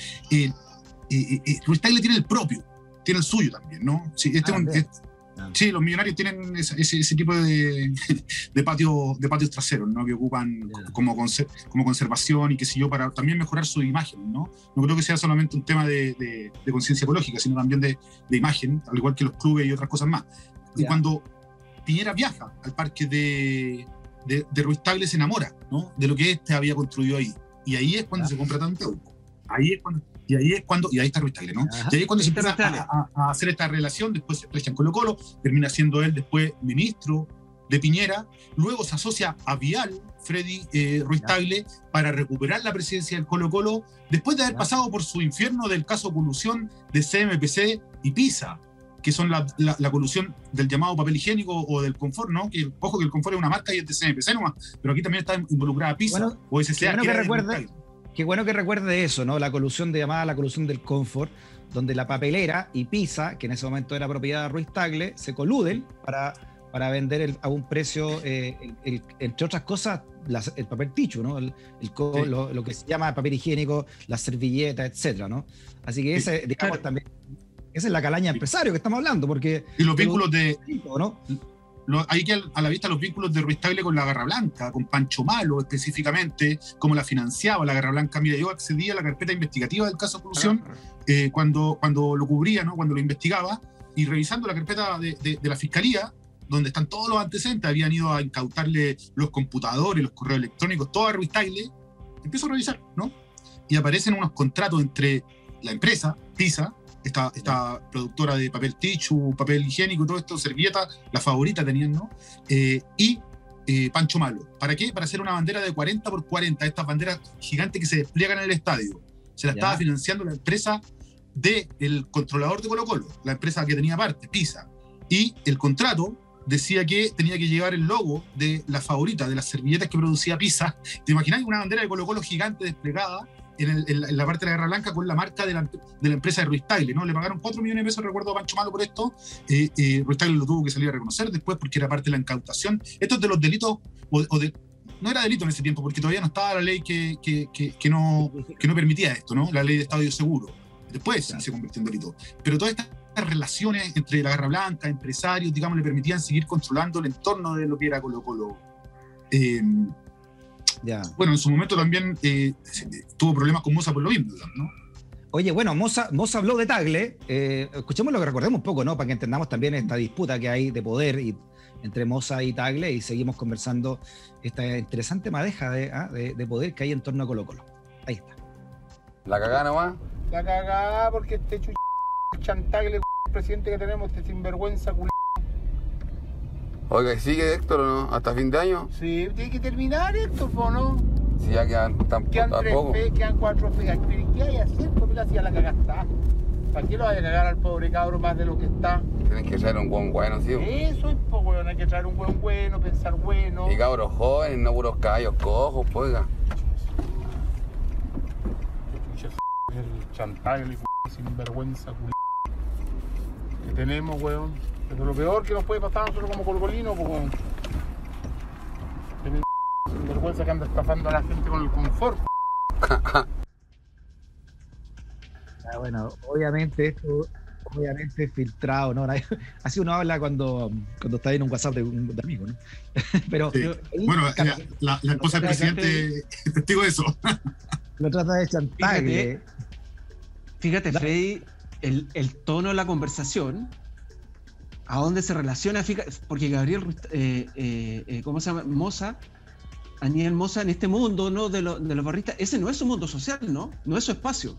Ruiz Tagle tiene el propio, tiene el suyo también, ¿no? Sí, sí, los millonarios tienen ese tipo de patios traseros, ¿no?, que ocupan como conservación y qué sé yo, para también mejorar su imagen, ¿no? No creo que sea solamente un tema de conciencia ecológica, sino también de imagen, al igual que los clubes y otras cosas más. Y cuando Piñera viaja al parque de Ruiz Tagle, se enamora, ¿no?, de lo que este había construido ahí. Y ahí es cuando se compra Tantauco. Y ahí está Ruiz Tagle, ¿no? Y ahí es cuando se empieza a hacer esta relación. Después se estrecha en Colo-Colo, termina siendo él después ministro de Piñera, luego se asocia a Vial, Ruiz Tagle, para recuperar la presidencia del Colo-Colo, después de haber pasado por su infierno del caso colusión de CMPC y PISA, que son la colusión del llamado papel higiénico o del confort, ¿no? Que, ojo, que el confort es una marca y es de CMPC nomás, pero aquí también está involucrada PISA o SCA. Qué bueno que recuerde eso, ¿no? La colusión la colusión del confort, donde la papelera y PISA, que en ese momento era propiedad de Ruiz Tagle, se coluden para vender a un precio, entre otras cosas, el papel tichu, ¿no? Lo que se llama papel higiénico, las servilletas, etcétera, ¿no? Así que ese, digamos, también, esa es la calaña empresario que estamos hablando, porque... Y los vínculos ¿no? Hay que a la vista los vínculos de Ruiz Tagle con la Garra Blanca, con Pancho Malo específicamente, cómo la financiaba la Garra Blanca. Mira, yo accedí a la carpeta investigativa del caso Colusión cuando lo cubría, ¿no?, cuando lo investigaba, y revisando la carpeta de la Fiscalía, donde están todos los antecedentes, habían ido a incautarle los computadores, los correos electrónicos, todo a Ruiz Tagle. Empiezo a revisar, ¿no? Y aparecen unos contratos entre la empresa, PISA, esta productora de papel tichu, papel higiénico, todo esto, servilletas, la favorita tenían, ¿no? Y Pancho Malo. ¿Para qué? Para hacer una bandera de 40 por 40, estas banderas gigantes que se despliegan en el estadio. Se la estaba financiando la empresa del controlador de Colo-Colo, la empresa que tenía parte, PISA. Y el contrato decía que tenía que llevar el logo de la favorita, de las servilletas que producía PISA. ¿Te imaginas una bandera de Colo-Colo gigante desplegada en la parte de la Guerra Blanca con la marca de la empresa de Ruiz Tagle, ¿no? Le pagaron 4 millones de pesos, recuerdo, a Pancho Malo por esto. Ruiz Tagle lo tuvo que salir a reconocer después porque era parte de la incautación. Esto es de los delitos, no era delito en ese tiempo porque todavía no estaba la ley que no permitía esto, ¿no? La ley de Estado de Seguro. Después se convirtió en delito. Pero todas estas relaciones entre la Guerra Blanca, empresarios, digamos, le permitían seguir controlando el entorno de lo que era Colo-Colo. Bueno, en su momento también tuvo problemas con Moza por lo mismo, ¿no? Oye, bueno, Moza habló de Tagle. Escuchemos lo que recordemos un poco, ¿no? Para que entendamos también esta disputa que hay de poder entre Moza y Tagle, y seguimos conversando esta interesante madeja de poder que hay en torno a Colo-Colo. Ahí está. La cagada nomás. La cagada porque este Chantagle, el presidente que tenemos, este sinvergüenza, Oiga, ¿sigue Héctor o no? ¿Hasta fin de año? Sí, tiene que terminar Héctor, ¿no? Si ya quedan tampoco. Quedan 4 feas. ¿Qué hay que hacer? Porque la la cagaste. ¿Para qué lo vaya a cagar al pobre cabro más de lo que está? Tienen que traer un buen bueno, sí. Eso es, pues, weón, hay que traer un buen bueno, pensar bueno. Y cabros jóvenes, no puros caballos cojos, pues, oiga. El Chantagle, sinvergüenza, que tenemos, weón. Pero lo peor que nos puede pasar a nosotros como colgolinos, pues, weón. Sin vergüenza que anda estafando a la gente con el confort. bueno, obviamente esto es filtrado, ¿no? Así uno habla cuando está en un WhatsApp de amigo, ¿no? Pero sí. Bueno, la esposa del presidente es testigo de eso. Lo trata de chantaje. Fíjate, Freddy, el tono de la conversación, a dónde se relaciona, porque Gabriel, ¿cómo se llama? Moza, Daniel Moza, en este mundo, ¿no? de los barristas, ese no es su mundo social, ¿no? No es su espacio.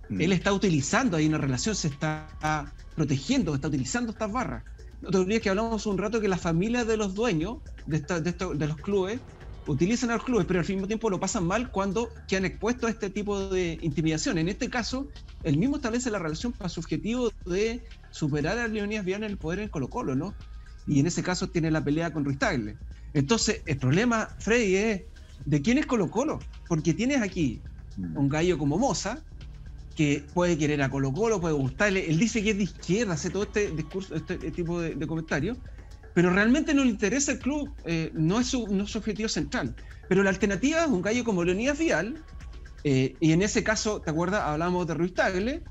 Él está utilizando ahí una relación, se está protegiendo, está utilizando estas barras. No te olvides que hablamos un rato que las familias de los dueños de los clubes utilizan a los clubes, pero al mismo tiempo lo pasan mal cuando quedan expuestos a este tipo de intimidación. En este caso, él mismo establece la relación para su objetivo de superar a Leonidas Vial en el poder en Colo-Colo, ¿no? Y en ese caso tiene la pelea con Ruiz Tagle. Entonces, el problema, Freddy, es ¿de quién es Colo-Colo? Porque tienes aquí un gallo como Moza, que puede querer a Colo-Colo, puede gustarle, él dice que es de izquierda, hace todo este discurso, este tipo de comentarios, pero realmente no le interesa el club, no es su objetivo central. Pero la alternativa es un gallo como Leonidas Vial, y en ese caso, ¿te acuerdas? Hablábamos de Ruiz Tagle,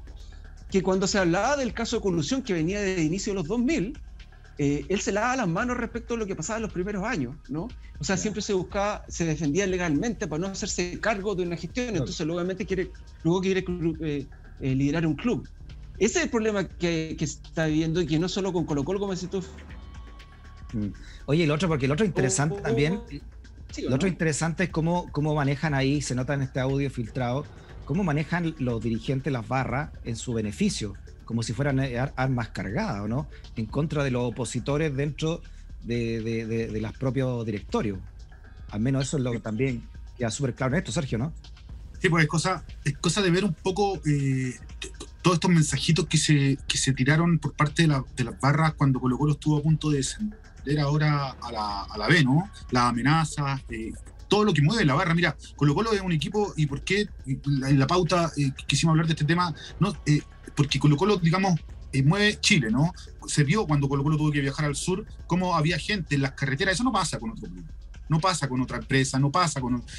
que cuando se hablaba del caso de colusión que venía desde inicio de los 2000, él se lavaba las manos respecto a lo que pasaba en los primeros años, ¿no? O sea, siempre se defendía legalmente para no hacerse cargo de una gestión, entonces obviamente luego quiere liderar un club. Ese es el problema que está viviendo, y que no solo con Colo-Colo, como decís tú. Oye, el otro interesante también, sí, lo otro interesante es cómo manejan ahí, se nota en este audio filtrado, cómo manejan los dirigentes las barras en su beneficio, como si fueran armas cargadas, ¿no? En contra de los opositores dentro de los propios directorios. Al menos eso es lo que también queda súper claro en esto, Sergio, ¿no? Sí, pues es cosa de ver un poco todos estos mensajitos que se tiraron por parte de las barras cuando Colo-Colo estuvo a punto de descender ahora a la B, ¿no? Las amenazas, todo lo que mueve la barra. Mira, Colo-Colo es un equipo, y por qué en la pauta quisimos hablar de este tema, no, porque Colo-Colo, digamos, mueve Chile, ¿no? Se vio cuando Colo-Colo tuvo que viajar al sur, cómo había gente en las carreteras. Eso no pasa con otro club, no pasa con otra empresa,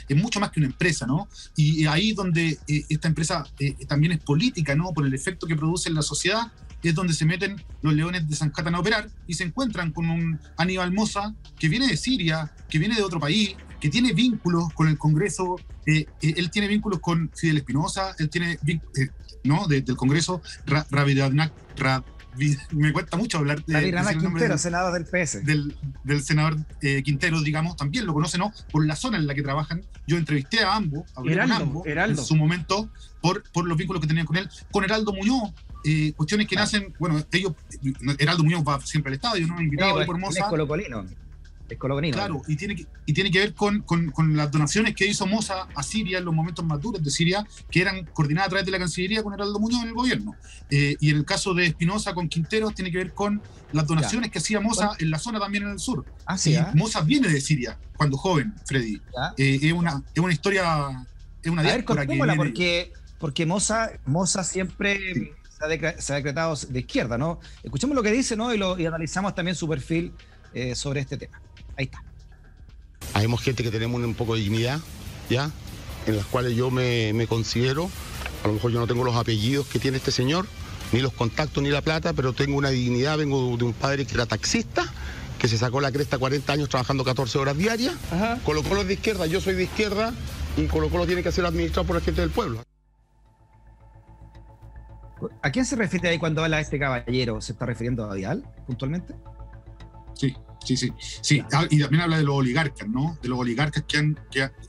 es mucho más que una empresa, ¿no? Y ahí donde esta empresa también es política, ¿no? Por el efecto que produce en la sociedad, es donde se meten los Leones de Sanhattan a operar, y se encuentran con un Aníbal Moza que viene de Siria, que viene de otro país, que tiene vínculos con el Congreso. Él tiene vínculos con Fidel Espinosa, él tiene ¿no? del Congreso, me cuesta mucho hablar de Quintero, senador del PS. Del senador Quintero, digamos, también lo conoce, ¿no? Por la zona en la que trabajan. Yo entrevisté a ambos, hablé con ambos en su momento, por los vínculos que tenían con él. Con Heraldo Muñoz, cuestiones que nacen, bueno, Heraldo Muñoz va siempre al estadio, ¿no? Invitado por Moza. Es colocolino. Claro, y tiene que ver con las donaciones que hizo Moza a Siria en los momentos más duros de Siria, que eran coordinadas a través de la Cancillería con Heraldo Muñoz en el gobierno. Y en el caso de Espinosa con Quinteros, tiene que ver con las donaciones que hacía Moza en la zona también en el sur. Moza viene de Siria cuando joven, Freddy. Es una historia, es una diáspora que viene. Porque Moza siempre se ha decretado de izquierda, ¿no? Escuchemos lo que dice, ¿no? Y analizamos también su perfil sobre este tema. Ahí está. Habemos gente que tenemos un poco de dignidad, ¿ya? En las cuales yo me considero, a lo mejor yo no tengo los apellidos que tiene este señor, ni los contactos, ni la plata, pero tengo una dignidad. Vengo de un padre que era taxista, que se sacó la cresta 40 años trabajando 14 horas diarias. Colo-Colo es de izquierda, yo soy de izquierda, y Colo-Colo tiene que ser administrado por la gente del pueblo. ¿A quién se refiere ahí cuando habla este caballero? ¿Se está refiriendo a Vial, puntualmente? Sí. Y también habla de los oligarcas, ¿no? De los oligarcas que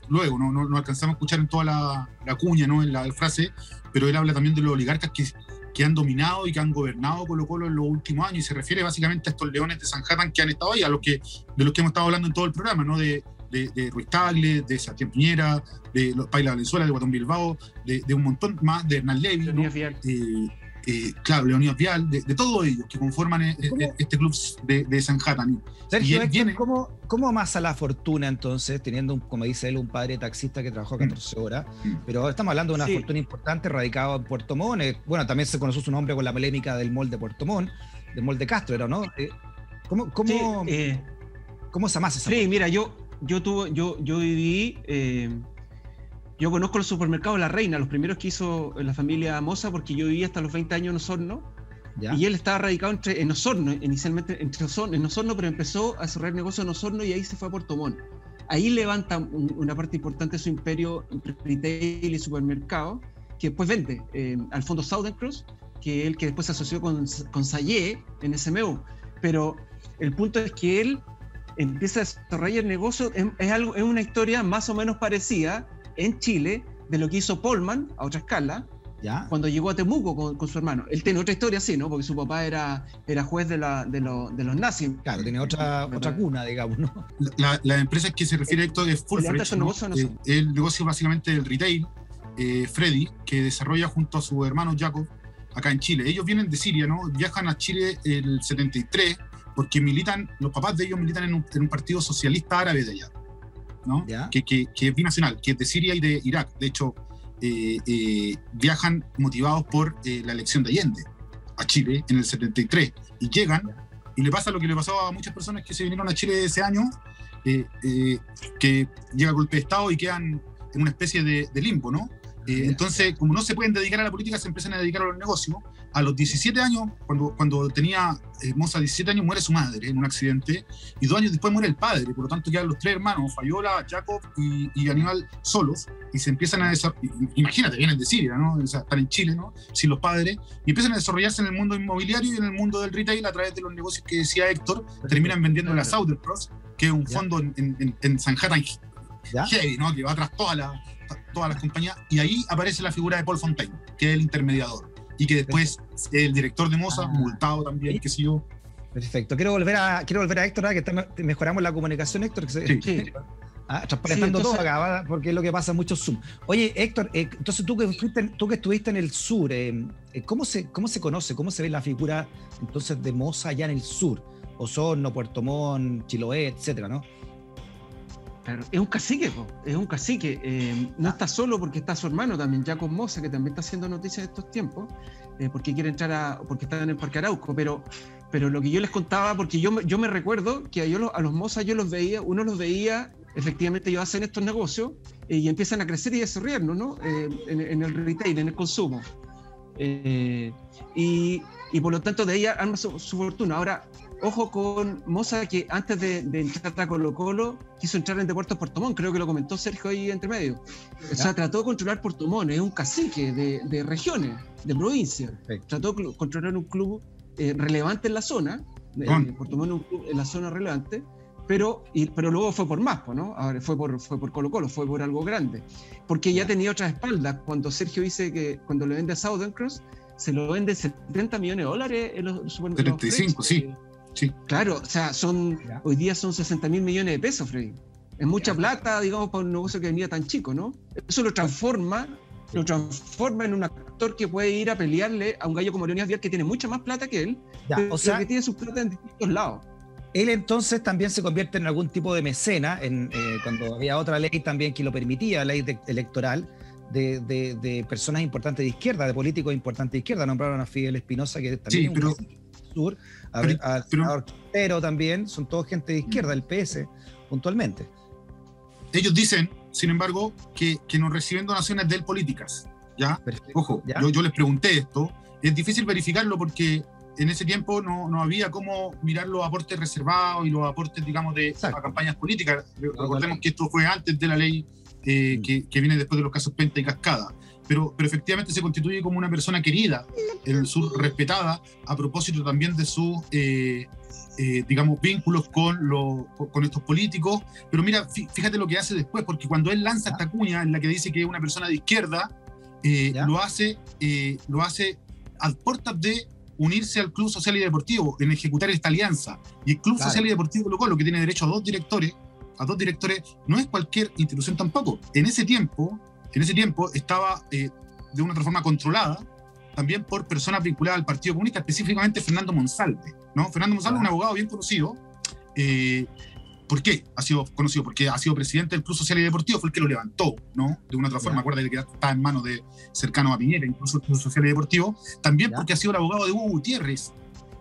luego no alcanzamos a escuchar en toda la cuña, ¿no? En la frase, pero él habla también de los oligarcas que han dominado y que han gobernado Colo-Colo en los últimos años, y se refiere básicamente a estos Leones de Sanhattan que han estado ahí, de los que hemos estado hablando en todo el programa, ¿no? De Ruiz Tagle, de Sebastián Piñera, de los Paila Valenzuela, de Guatón Bilbao, de un montón más, de Hernán Levy, ¿no? Claro, Leonidas Vial, de todos ellos que conforman este club de Sanhattan. Sergio, ¿cómo amasa la fortuna entonces, teniendo, como dice él, un padre taxista que trabajó 14 horas? Pero estamos hablando de una fortuna importante, radicado en Puerto Montt. Bueno, también se conoció su nombre con la polémica del mall de Puerto Montt, del mall de Castro, ¿no? ¿Cómo se amasa esa fortuna? Mira, yo viví Yo conozco los supermercados La Reina, los primeros que hizo la familia Moza, porque yo vivía hasta los 20 años en Osorno. ¿Ya? Y él estaba radicado en Osorno, inicialmente en Osorno, pero empezó a desarrollar negocio en Osorno y ahí se fue a Puerto Montt. Ahí levanta una parte importante de su imperio entre retail y supermercado, que después vende al fondo Southern Cross, que es el que después se asoció con Sayé en SMU. Pero el punto es que él empieza a desarrollar el negocio, es una historia más o menos parecida en Chile de lo que hizo Polman a otra escala, ¿ya? Cuando llegó a Temuco con su hermano. Él tiene otra historia así, ¿no? Porque su papá era juez de los nazis. Claro, tiene otra cuna, digamos, ¿no? La empresa que se refiere a esto es Fullfresh, ¿no? El negocio básicamente del retail, Freddy, que desarrolla junto a su hermano Jacob acá en Chile. Ellos vienen de Siria, ¿no? Viajan a Chile el 73 porque los papás de ellos militan en un partido socialista árabe de allá, ¿no? Que es binacional, que es de Siria y de Irak. De hecho, viajan motivados por la elección de Allende a Chile en el 73 y llegan y le pasa lo que le pasó a muchas personas que se vinieron a Chile ese año, que llega el golpe de Estado y quedan en una especie de limbo, ¿no? Entonces, como no se pueden dedicar a la política, se empiezan a dedicar a los negocios. A los 17 años, cuando tenía Moza 17 años, muere su madre en un accidente, y 2 años después muere el padre. Por lo tanto, quedan los 3 hermanos, Fayola, Jacob y Aníbal, solos, y se empiezan a desarrollar. Imagínate, vienen de Siria, ¿no? O sea, están en Chile, ¿no? Sin los padres, y empiezan a desarrollarse en el mundo inmobiliario y en el mundo del retail a través de los negocios que decía Héctor. Terminan vendiendo la Southern Cross, que es un fondo en Sanhattan heavy, ¿no? Que va atrás todas las compañías, y ahí aparece la figura de Paul Fontaine, que es el intermediador, y que después es el director de Moza, multado también, qué sé yo. Perfecto. Quiero volver a Héctor, que mejoramos la comunicación, Héctor, que transparentando todo acá, porque es lo que pasa en muchos Zoom. Oye, Héctor, entonces tú que estuviste en el sur, ¿cómo se conoce, cómo se ve la figura entonces de Moza allá en el sur? Osorno, Puerto Montt, Chiloé, etcétera, ¿no? Claro, es un cacique, no está solo porque está su hermano también, Jacob Moza, que también está haciendo noticias de estos tiempos, porque quiere porque está en el Parque Arauco, pero lo que yo les contaba, porque yo me recuerdo que a los Moza uno los veía, efectivamente ellos hacen estos negocios y empiezan a crecer y desarrollarnos, ¿no? En el retail, en el consumo. Y por lo tanto de ahí arma su fortuna. Ahora, ojo con Moza, que antes de entrar a Colo-Colo quiso entrar en Deportes Puerto Montt, creo que lo comentó Sergio ahí entre medio. O sea, trató de controlar Puerto Montt, es un cacique de regiones, de provincias. Trató de controlar un club relevante en la zona, Puerto Montt es un club en la zona relevante, pero luego fue por más, ¿no? Ahora fue por Colo-Colo, fue por algo grande. Porque ya tenía otras espaldas. Cuando Sergio dice que cuando le vende a Southern Cross, se lo vende $70 millones en los supermercados. 75, sí. Sí. Claro, o sea, hoy día son 60.000 millones de pesos, Freddy. Es mucha plata, digamos, para un negocio que venía tan chico, ¿no? Eso lo transforma en un actor que puede ir a pelearle a un gallo como Leonidas Vial, que tiene mucha más plata que él, pero que tiene su plata en distintos lados. Él entonces también se convierte en algún tipo de mecena, cuando había otra ley también que lo permitía, la ley electoral, de personas importantes de izquierda, de políticos importantes de izquierda. Nombraron a Fidel Espinosa, que también es un sur, al senador Quintero también, son todos gente de izquierda, del PS, puntualmente. Ellos dicen, sin embargo, que no reciben donaciones de él políticas, ¿ya? Perfecto. Ojo, ¿ya? Yo les pregunté esto, es difícil verificarlo porque en ese tiempo no había cómo mirar los aportes reservados y los aportes, digamos, a campañas políticas. Recordemos que esto fue antes de la ley que viene después de los casos Penta y Cascada. Pero efectivamente se constituye como una persona querida en el sur, respetada, a propósito también de sus, digamos, vínculos con estos políticos. Pero mira, fíjate lo que hace después, porque cuando él lanza esta cuña en la que dice que es una persona de izquierda, lo hace a puertas de unirse al Club Social y Deportivo, en ejecutar esta alianza. Y el Club Social y Deportivo Colo-Colo, que tiene derecho a dos directores, no es cualquier institución tampoco. En ese tiempo estaba de una otra forma controlada también por personas vinculadas al Partido Comunista, específicamente Fernando Monsalve, ¿no? Fernando Monsalve es un abogado bien conocido. ¿Por qué ha sido conocido? Porque ha sido presidente del Club Social y Deportivo, fue el que lo levantó, ¿no? De una otra forma. Acuérdate que está en manos de cercano a Piñera, incluso el Club Social y Deportivo. También porque ha sido el abogado de Hugo Gutiérrez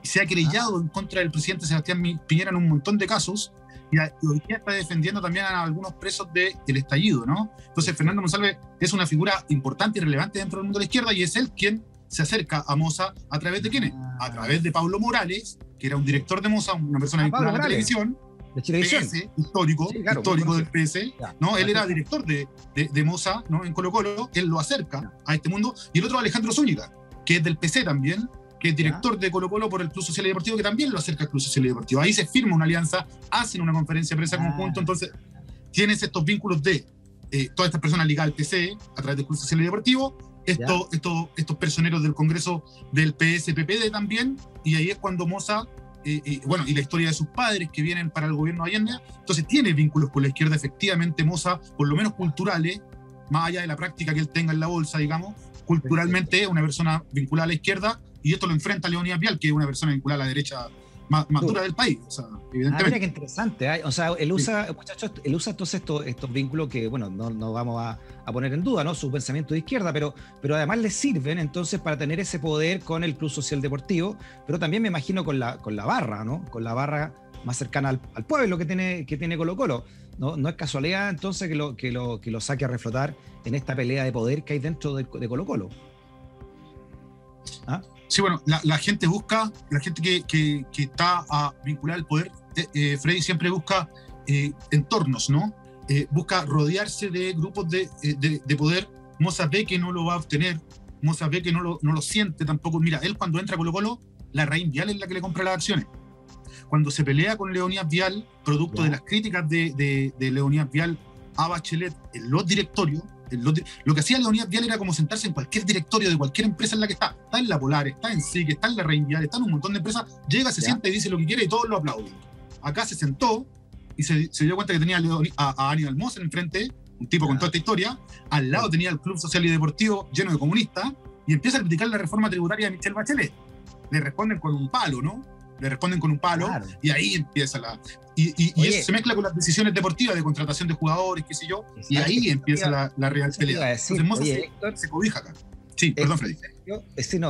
y se ha querellado en contra del presidente Sebastián Piñera en un montón de casos. y hoy día está defendiendo también a algunos presos del estallido, ¿no? Entonces Fernando Monsalve es una figura importante y relevante dentro del mundo de la izquierda, y es él quien se acerca a Moza a través de ¿quiénes? A través de Pablo Morales, que era un director de Moza, una persona vinculada a la televisión, de Chilevisión. PS, histórico, Sí, claro, histórico del PS, Ya. ¿no? Él era director de Moza, ¿no? En Colo-Colo, él lo acerca a este mundo, y el otro Alejandro Zúñiga, que es del PC también, que es director de Colo-Colo por el Club Social y Deportivo, que también lo acerca al Club Social y Deportivo. Ahí se firma una alianza, hacen una conferencia de prensa conjunto, entonces tienes estos vínculos de todas estas personas ligadas al PC a través del Club Social y Deportivo, estos personeros del Congreso del PSPPD también, y ahí es cuando Moza, bueno, y la historia de sus padres que vienen para el gobierno de Allende, entonces tiene vínculos con la izquierda, efectivamente. Moza, por lo menos culturales, más allá de la práctica que él tenga en la bolsa, digamos, culturalmente es una persona vinculada a la izquierda, y esto lo enfrenta a Leonidas Vial, que es una persona vinculada a la derecha más dura del país, o sea, evidentemente. Mira qué interesante, ¿eh? O sea, él usa, muchachos, él usa entonces estos vínculos que, bueno, no vamos a poner en duda, ¿no? Su pensamiento de izquierda, pero además le sirven entonces para tener ese poder con el Club Social Deportivo, pero también me imagino con la barra, ¿no? Con la barra más cercana al pueblo que tiene Colo-Colo. No es casualidad entonces que lo saque a reflotar en esta pelea de poder que hay dentro de Colo-Colo. ¿Ah? Sí, bueno, la gente busca, la gente que está vinculada al poder, Freddy siempre busca entornos, ¿no? Busca rodearse de grupos de poder. Moza ve que no lo va a obtener, Moza ve que no lo siente tampoco. Mira, él cuando entra a Colo-Colo, la Larraín Vial es la que le compra las acciones. Cuando se pelea con Leonidas Vial, producto de las críticas de Leonidas Vial a Bachelet en los directorios, lo que hacía Leonidas Vial era como sentarse en cualquier directorio de cualquier empresa en la que está en la Polar, está en SIC, está en la Larraín Vial, está en un montón de empresas, llega, se sienta y dice lo que quiere y todos lo aplauden. Acá se sentó y se dio cuenta que tenía a Aníbal Moser enfrente, un tipo con toda esta historia, al lado tenía el Club Social y Deportivo lleno de comunistas, y empieza a criticar la reforma tributaria de Michelle Bachelet. Le responden con un palo, ¿no? Le responden con un palo, claro. Y ahí empieza y eso se mezcla con las decisiones deportivas de contratación de jugadores, qué sé yo, y ahí empieza la real pelea. Entonces Moza se cobija acá. Sí, perdón, Freddy.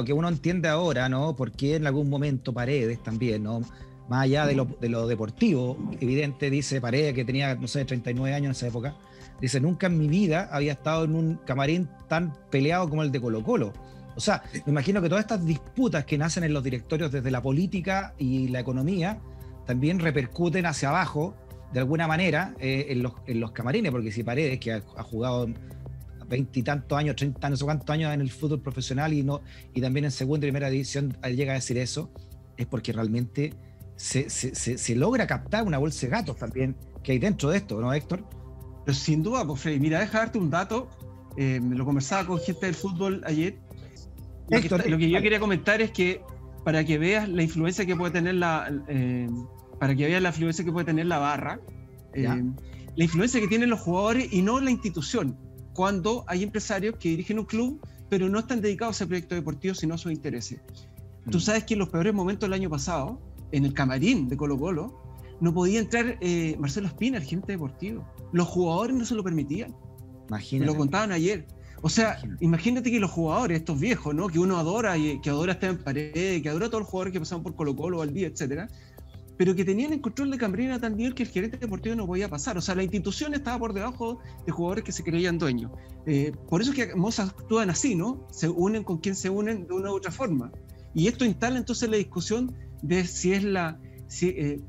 Que uno entiende ahora, ¿no? Porque en algún momento Paredes también, ¿no? Más allá de lo deportivo, evidente, dice Paredes, que tenía, no sé, 39 años en esa época, dice, nunca en mi vida había estado en un camarín tan peleado como el de Colo-Colo. O sea, me imagino que todas estas disputas que nacen en los directorios desde la política y la economía también repercuten hacia abajo, de alguna manera, en los camarines, porque si Paredes, que ha jugado 20 y tantos años, 30 no sé cuántos años en el fútbol profesional y también en segunda y primera división llega a decir eso, es porque realmente se logra captar una bolsa de gatos también que hay dentro de esto, ¿no, Héctor? Pero sin duda, pues Freddy, mira, deja darte un dato, lo conversaba con gente del fútbol ayer. Lo que yo quería comentar es que para que veas la influencia que puede tener la barra, la influencia que tienen los jugadores y no la institución, cuando hay empresarios que dirigen un club pero no están dedicados a ese proyecto deportivo sino a sus intereses. Tú sabes que en los peores momentos del año pasado, en el camarín de Colo-Colo, no podía entrar Marcelo Espina, el gerente deportivo. Los jugadores no se lo permitían. Imagínate. Me lo contaban ayer. O sea, imagínate que los jugadores, estos viejos, ¿no? Que uno adora, y que adora Esteban Paredes, que adora a todos los jugadores que pasaban por Colo-Colo, Valdivia, etcétera, pero que tenían el control de camarín a tal nivel que el gerente deportivo no podía pasar. O sea, la institución estaba por debajo de jugadores que se creían dueños. Por eso es que Moza actúan así, ¿no? Se unen con quien se unen de una u otra forma. Y esto instala entonces la discusión de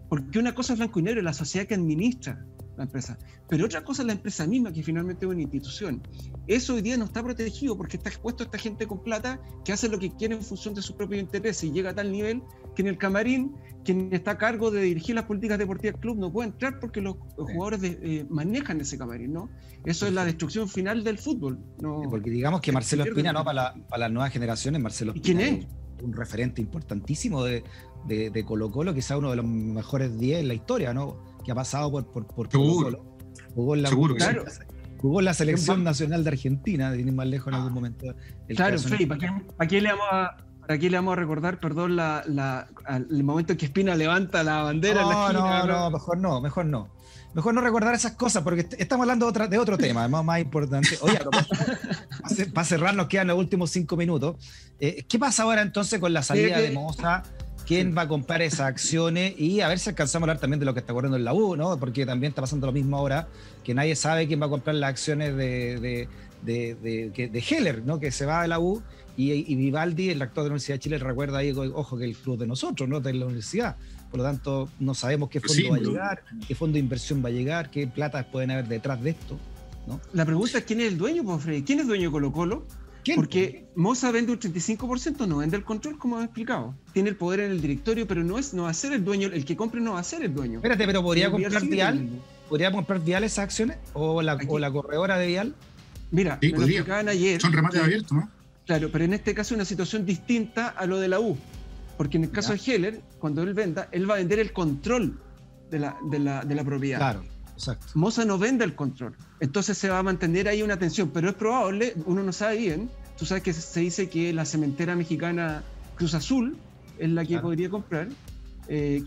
porque una cosa es blanco y negro, la sociedad que administra la empresa, pero otra cosa es la empresa misma, que finalmente es una institución. Eso hoy día no está protegido porque está expuesto a esta gente con plata que hace lo que quiere en función de sus propios intereses, y llega a tal nivel que en el camarín quien está a cargo de dirigir las políticas deportivas del club no puede entrar porque los jugadores manejan ese camarín, ¿no? Eso es la destrucción final del fútbol, ¿no? Porque digamos que Marcelo Espina, ¿no? Para las nuevas generaciones, Marcelo Espina ¿quién es? Un referente importantísimo de Colo-Colo, quizá uno de los mejores 10 en la historia, ¿no? Que ha pasado por Colo-Colo. Jugó en la selección nacional de Argentina, de ir más lejos en algún momento. Claro, Freddy, ¿para qué le vamos a recordar, perdón, el momento en que Espina levanta la bandera en la esquina? No, mejor no. Mejor no recordar esas cosas, porque estamos hablando de otro tema, más importante. Oye, para cerrar, nos quedan los últimos 5 minutos. ¿Qué pasa ahora entonces con la salida de Moza? quién va a comprar esas acciones y a ver si alcanzamos a hablar también de lo que está ocurriendo en la U, ¿no? Porque también está pasando lo mismo ahora, que nadie sabe quién va a comprar las acciones de Heller, ¿no? Que se va de la U y Vivaldi, el rector de la Universidad de Chile, recuerda ahí, ojo, que el club de nosotros, ¿no? De la universidad. Por lo tanto, no sabemos qué fondo va a llegar, qué fondo de inversión va a llegar, qué plata pueden haber detrás de esto, ¿no? La pregunta es quién es el dueño, pues, Freddy. ¿Quién es dueño de Colo-Colo? ¿Quién? Porque Moza vende un 35%, no vende el control, como he explicado. Tiene el poder en el directorio, pero no va a ser el dueño. El que compre no va a ser el dueño. Espérate, pero ¿podría comprar Vial? Teniendo. ¿Podría comprar Vial esas acciones? ¿O la corredora de Vial? Mira, Sí, me lo explicaban ayer. Son remates abiertos, ¿no? Claro, pero en este caso es una situación distinta a lo de la U. Porque en el caso de Heller, cuando él venda, él va a vender el control de la propiedad. Claro, exacto. Moza no vende el control. Entonces se va a mantener ahí una tensión. Pero es probable, uno no sabe bien. Tú sabes que se dice que la cementera mexicana Cruz Azul es la que podría comprar. Este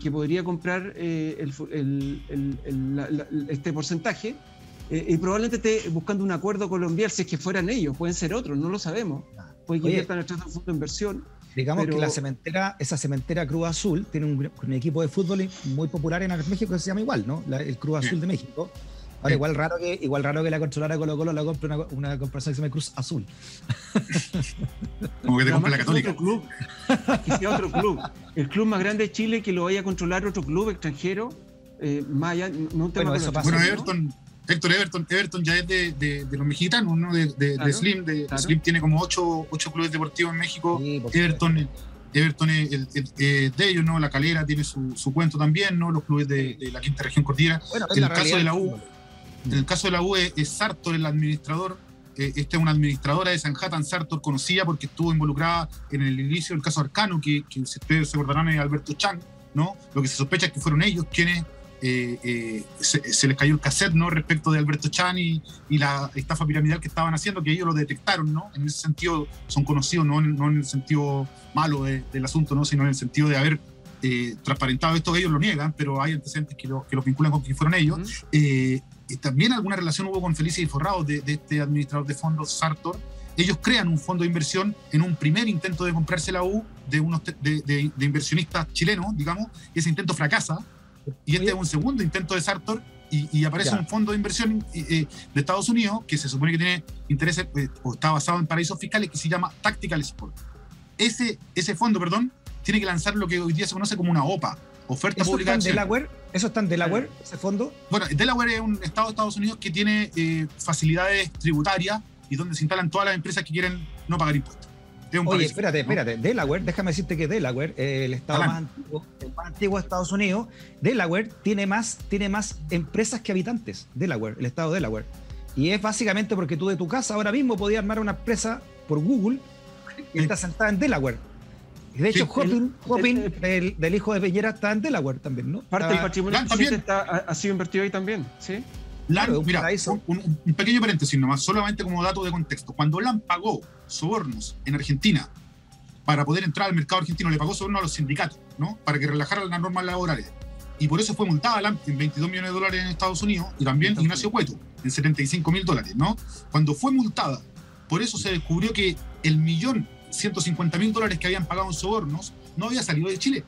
porcentaje. Y probablemente esté buscando un acuerdo con Vial, si es que fueran ellos, pueden ser otros, no lo sabemos. Puede que inviertan a través de un fondo de inversión. Digamos que esa cementera Cruz Azul tiene un equipo de fútbol muy popular en México que se llama igual, ¿no? El Cruz Azul de México. Ahora, igual raro que la controladora Colo-Colo la compre una corporación que se llama Cruz Azul. Como que te compra la Católica. Otro club, que sea otro club. El club más grande de Chile que lo vaya a controlar otro club extranjero, más allá, no te eso pasa. Bueno, Everton ya es de los mexicanos, ¿no? De Slim. Claro. Slim tiene como 8 clubes deportivos en México. Sí, Everton es de ellos, ¿no? La Calera tiene su cuento también, ¿no? Los clubes de la quinta región cordillera. Bueno, en el caso de la U es Sartor el administrador. Esta es una administradora de Sanhattan, Sartor, conocida porque estuvo involucrada en el inicio del caso Arcano, que si ustedes se acordarán es Alberto Chang, ¿no? Lo que se sospecha es que fueron ellos quienes se les cayó el cassette, ¿no? Respecto de Alberto Chan y la estafa piramidal que estaban haciendo, que ellos lo detectaron, ¿no? En ese sentido son conocidos, no en el sentido malo del asunto, ¿no? Sino en el sentido de haber transparentado esto. Ellos lo niegan, pero hay antecedentes que los vinculan con que fueron ellos. También alguna relación hubo con Felicia y Forrado de este administrador de fondos, Sartor. Ellos crean un fondo de inversión en un primer intento de comprarse la U de inversionistas chilenos, digamos, y ese intento fracasa. Y este es un segundo intento de Sartor y aparece un fondo de inversión de Estados Unidos que se supone que tiene intereses o está basado en paraísos fiscales, que se llama Tactical Sport. Ese fondo, tiene que lanzar lo que hoy día se conoce como una OPA, oferta pública de acciones. ¿Eso está en Delaware, ese fondo? Bueno, Delaware es un estado de Estados Unidos que tiene facilidades tributarias y donde se instalan todas las empresas que quieren no pagar impuestos. Oye, espérate. Delaware, déjame decirte que Delaware, el estado más antiguo de Estados Unidos, Delaware tiene más empresas que habitantes. Delaware, el estado de Delaware. Y es básicamente porque tú de tu casa ahora mismo podías armar una empresa por Google y está sentada en Delaware. De hecho, Hopin del hijo de Peñera está en Delaware también, ¿no? Parte del patrimonio ha sido invertido ahí también, ¿sí? Claro, mira, un pequeño paréntesis nomás, solamente como dato de contexto. Cuando LAN pagó sobornos en Argentina para poder entrar al mercado argentino, le pagó sobornos a los sindicatos, ¿no? Para que relajaran las normas laborales. Y por eso fue multada LAN en $22 millones en Estados Unidos, y también Ignacio Cueto en $75.000, ¿no? Cuando fue multada, por eso se descubrió que el $1.150.000 que habían pagado en sobornos no había salido de Chile.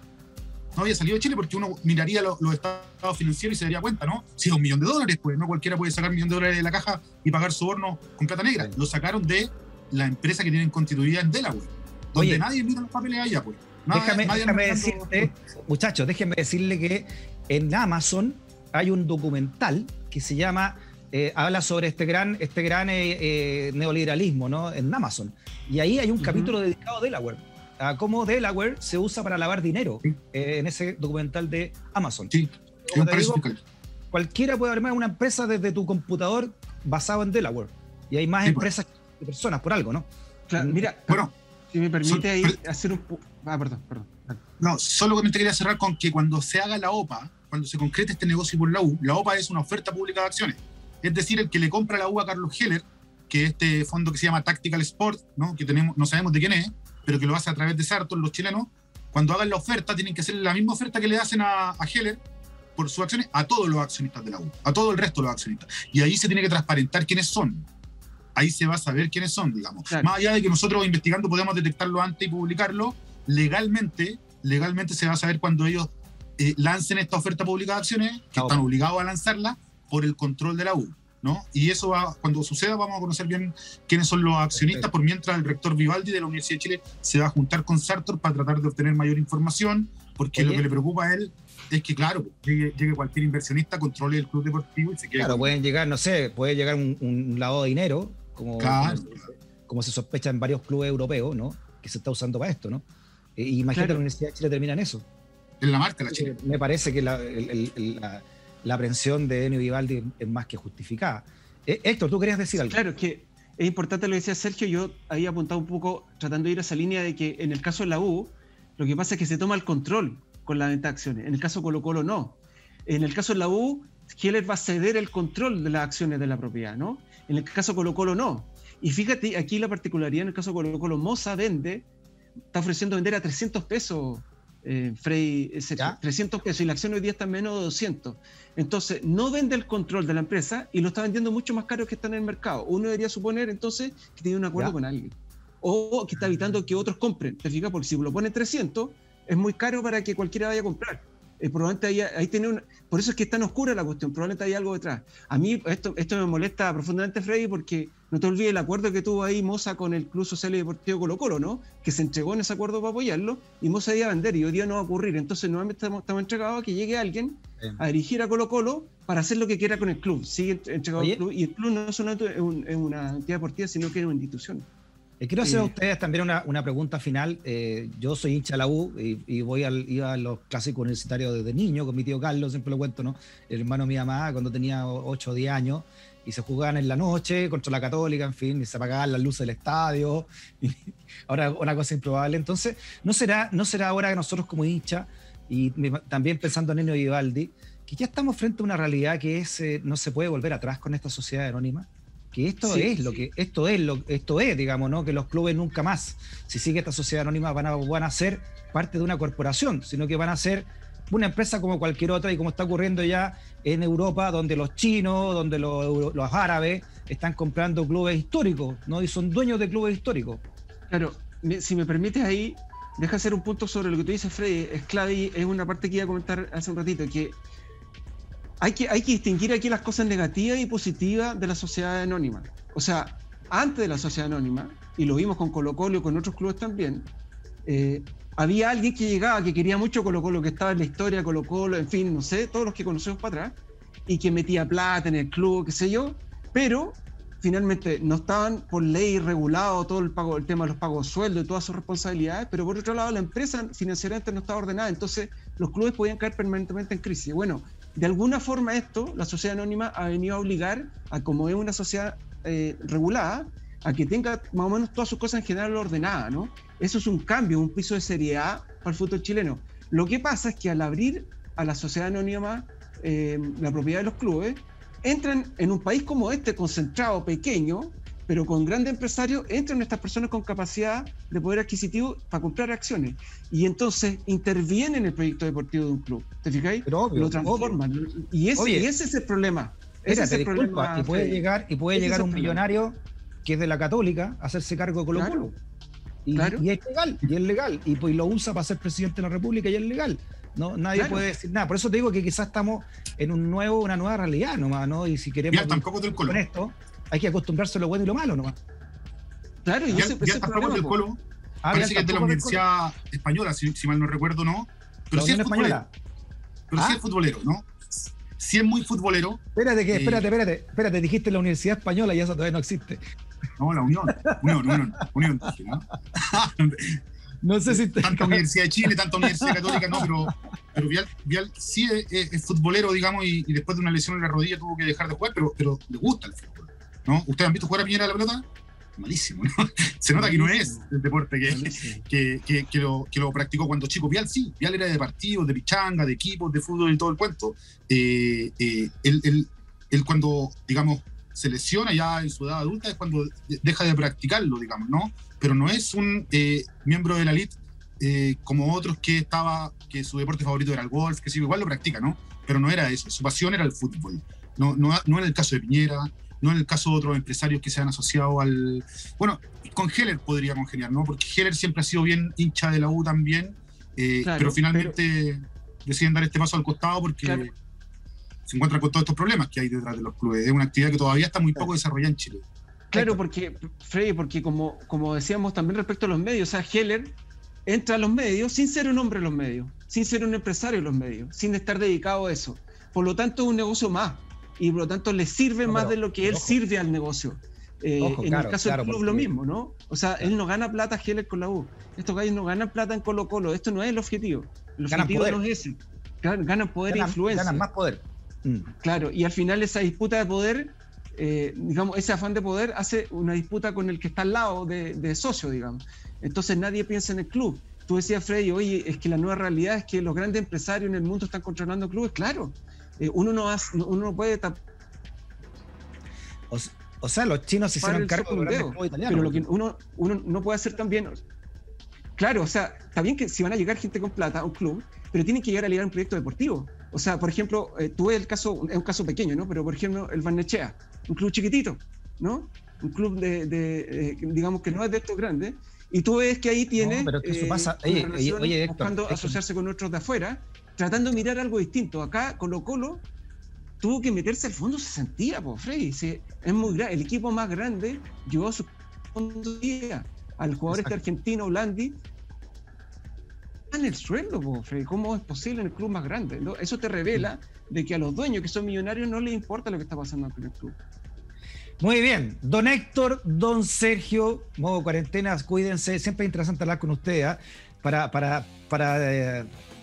No había salido de Chile porque uno miraría los estados financieros y se daría cuenta, ¿no? Si es $1 millón, pues no cualquiera puede sacar $1 millón de la caja y pagar soborno con plata negra. Lo sacaron de la empresa que tienen constituida en Delaware, donde nadie mira los papeles allá, pues. Déjame decirte, muchachos, déjenme decirle que en Amazon hay un documental que se llama, habla sobre este gran neoliberalismo, ¿no? En Amazon. Y ahí hay un capítulo dedicado a Delaware, a cómo Delaware se usa para lavar dinero, en ese documental de Amazon. Sí, cualquiera puede armar una empresa desde tu computador basado en Delaware. Y hay más empresas que personas por algo, ¿no? Claro, mira, si me permite hacer un... perdón. No, solamente quería cerrar con que cuando se haga la OPA, cuando se concrete este negocio por la OPA es una oferta pública de acciones. Es decir, el que le compra la U a Carlos Heller, que es este fondo que se llama Tactical Sport, ¿no? Que no sabemos de quién es, pero que lo hace a través de Sartor, los chilenos, cuando hagan la oferta tienen que hacer la misma oferta que le hacen a Heller por sus acciones a todos los accionistas de la U, a todo el resto de los accionistas. Y ahí se tiene que transparentar quiénes son. Ahí se va a saber quiénes son, digamos. Claro. Más allá de que nosotros investigando podemos detectarlo antes y publicarlo, legalmente legalmente se va a saber cuando ellos lancen esta oferta pública de acciones, que están obligados a lanzarla por el control de la U, ¿no? Y eso cuando suceda vamos a conocer bien quiénes son los accionistas, por mientras el rector Vivaldi de la Universidad de Chile se va a juntar con Sartor para tratar de obtener mayor información, porque lo que le preocupa a él es que, claro, llegue cualquier inversionista, controle el club deportivo y se quede. Claro, pueden llegar, no sé, puede llegar un lavado de dinero, como se sospecha en varios clubes europeos, ¿no? Que se está usando para esto, ¿no? Imagínate, la Universidad de Chile termina en eso. En la marca, la Chile. Me parece que la aprehensión de Enio Vivaldi es más que justificada. Héctor, ¿tú querías decir algo? Claro, es que es importante lo que decía Sergio. Yo había apuntado un poco tratando de ir a esa línea de que en el caso de la U, lo que pasa es que se toma el control con la venta de acciones. En el caso de Colo-Colo no. En el caso de la U, Heller va a ceder el control de las acciones de la propiedad, ¿no? En el caso de Colo-Colo no. Y fíjate, aquí la particularidad en el caso de Colo-Colo, Moza está ofreciendo vender a 300 pesos, Frey, 300 pesos, y la acción hoy día está en menos de 200. Entonces, no vende el control de la empresa y lo está vendiendo mucho más caro que está en el mercado. Uno debería suponer, entonces, que tiene un acuerdo con alguien. O que está evitando que otros compren. ¿Te fijas? Porque si lo pone 300, es muy caro para que cualquiera vaya a comprar. Probablemente ahí tiene por eso es que es tan oscura la cuestión, probablemente hay algo detrás. A mí esto me molesta profundamente, Freddy, porque no te olvides el acuerdo que tuvo ahí Moza con el Club Social y Deportivo Colo-Colo, ¿no? Que se entregó en ese acuerdo para apoyarlo y Moza iba a vender y hoy día no va a ocurrir. Entonces nuevamente estamos entregados a que llegue alguien a dirigir a Colo-Colo para hacer lo que quiera con el club. Sigue entregado al club, y el club no solamente es una entidad deportiva, sino que es una institución. Quiero hacer a ustedes también una pregunta final. Yo soy hincha de la U y iba a los clásicos universitarios desde niño con mi tío Carlos, siempre lo cuento, ¿no? El hermano de mi mamá, cuando tenía 8 o 10 años, y se jugaban en la noche contra la Católica, en fin, y se apagaban las luces del estadio. Y ahora una cosa improbable. Entonces, ¿no será ahora que nosotros como hinchas, y también pensando en Enio Vivaldi, que ya estamos frente a una realidad que es no se puede volver atrás con esta sociedad anónima? Que esto es, digamos, ¿no? Que los clubes nunca más, si sigue esta sociedad anónima, van a ser parte de una corporación, sino que van a ser una empresa como cualquier otra, y como está ocurriendo ya en Europa, donde los chinos, donde los árabes están comprando clubes históricos, ¿no? Y son dueños de clubes históricos. Claro, si me permites ahí, deja hacer un punto sobre lo que tú dices, Freddy, es clave y es una parte que iba a comentar hace un ratito, que hay que distinguir aquí las cosas negativas y positivas de la sociedad anónima. O sea, antes de la sociedad anónima, y lo vimos con Colo-Colo y con otros clubes también, había alguien que llegaba, que quería mucho Colo-Colo, que estaba en la historia de Colo-Colo, en fin, no sé, todos los que conocemos para atrás, y que metía plata en el club, qué sé yo, pero finalmente no estaban por ley regulado todo el tema de los pagos de sueldo y todas sus responsabilidades, pero por otro lado la empresa financieramente no estaba ordenada, entonces los clubes podían caer permanentemente en crisis. Bueno, de alguna forma la sociedad anónima ha venido a obligar a, como es una sociedad regulada, a que tenga más o menos todas sus cosas en general ordenadas, ¿no? Eso es un cambio, un piso de seriedad para el fútbol chileno. Lo que pasa es que al abrir a la sociedad anónima la propiedad de los clubes, entran en un país como este, concentrado, pequeño, pero con grandes empresarios, entran estas personas con capacidad de poder adquisitivo para comprar acciones. Y entonces intervienen en el proyecto deportivo de un club. ¿Te fijáis? Lo transforman. Y ese es el problema. Disculpa, y puede llegar un millonario que es de la Católica a hacerse cargo de Colo-Colo. Claro. Y es legal. Y pues lo usa para ser presidente de la República y es legal. No, nadie puede decir nada. Por eso te digo que quizás estamos en una nueva realidad nomás, ¿no? Y si queremos con esto, hay que acostumbrarse a lo bueno y lo malo nomás. Claro, y ese tampoco del Colo. Parece que es de la Universidad Española, si mal no recuerdo, ¿no? Pero sí es futbolero. Pero sí es futbolero, ¿no? Sí es muy futbolero. Espérate, dijiste la Universidad Española y eso todavía no existe. No, la Unión, dije, ¿no? No sé si tanta Universidad de Chile, tanta Universidad Católica, no, pero Vial sí es futbolero, digamos, y después de una lesión en la rodilla tuvo que dejar de jugar, pero le gusta el fútbol, ¿no? ¿Ustedes han visto jugar a Piñera la pelota? Malísimo, ¿no? Se nota que no es el deporte que lo practicó cuando chico. Vial sí, Vial era de partidos, de pichanga, de equipos, de fútbol y todo el cuento. Él cuando, digamos, se lesiona ya en su edad adulta es cuando deja de practicarlo, digamos, ¿no? Pero no es un miembro de la elite como otros que su deporte favorito era el golf, que sí, igual lo practica, ¿no? Pero no era eso, su pasión era el fútbol. No en el caso de Piñera, no en el caso de otros empresarios que se han asociado al... Bueno, con Heller podría congeniar, ¿no? Porque Heller siempre ha sido bien hincha de la U también, Claro, pero finalmente deciden dar este paso al costado porque se encuentran con todos estos problemas que hay detrás de los clubes. Es una actividad que todavía está muy poco desarrollada en Chile. Claro, porque, Freddy, porque como decíamos también respecto a los medios, o sea, Heller entra a los medios sin ser un hombre en los medios, sin ser un empresario en los medios, sin estar dedicado a eso. Por lo tanto, es un negocio más, y por lo tanto le sirve más de lo que él sirve al negocio. En el caso del club lo mismo, ¿no? O sea, él no gana plata Heller con la U. Estos gallos no ganan plata en Colo-Colo. Esto no es el objetivo. El objetivo no es ese. Ganan poder e influencia. Ganan más poder. Claro, y al final esa disputa de poder, digamos, ese afán de poder hace una disputa con el que está al lado de socio, digamos. Entonces nadie piensa en el club. Tú decías, Freddy, oye, es que la nueva realidad es que los grandes empresarios en el mundo están controlando clubes. Claro, uno no puede O sea, los chinos se hicieron cargo de los grandes clubes italianos. Pero lo que uno no puede hacer también. Claro, o sea, está bien que si van a llegar gente con plata a un club, pero tienen que llegar a liderar un proyecto deportivo. O sea, por ejemplo, tú ves el caso, es un caso pequeño, ¿no? Pero por ejemplo, el Barnechea, un club chiquitito, ¿no? Un club digamos que no es de estos grandes, y tú ves que ahí tiene. No, pero que eso pasa. Oye, Héctor, buscando asociarse con otros de afuera, tratando de mirar algo distinto. Acá, Colo-Colo tuvo que meterse al fondo, se sentía, Freddy. Es muy grande. El equipo más grande llevó a su fondo día al jugador argentino, Blandi, en el sueldo, Freddy. ¿Cómo es posible en el club más grande? ¿No? Eso te revela de que a los dueños que son millonarios no les importa lo que está pasando en el club. Muy bien, don Héctor, don Sergio, modo cuarentena, cuídense, siempre es interesante hablar con ustedes para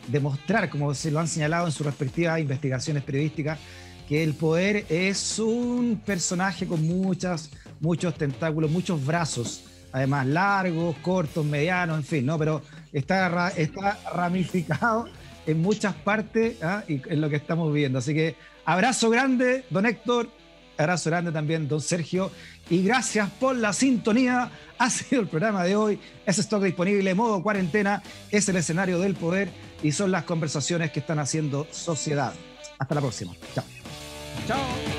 demostrar, como se lo han señalado en sus respectivas investigaciones periodísticas, que el poder es un personaje con muchos tentáculos, muchos brazos, además largos, cortos, medianos, en fin, ¿no? Pero está ramificado en muchas partes, y en lo que estamos viendo. Así que abrazo grande, don Héctor. Abrazo grande también, don Sergio, y gracias por la sintonía. Ha sido el programa de hoy. Ese stock disponible, modo cuarentena, es el escenario del poder y son las conversaciones que están haciendo sociedad. Hasta la próxima. Chao. Chao.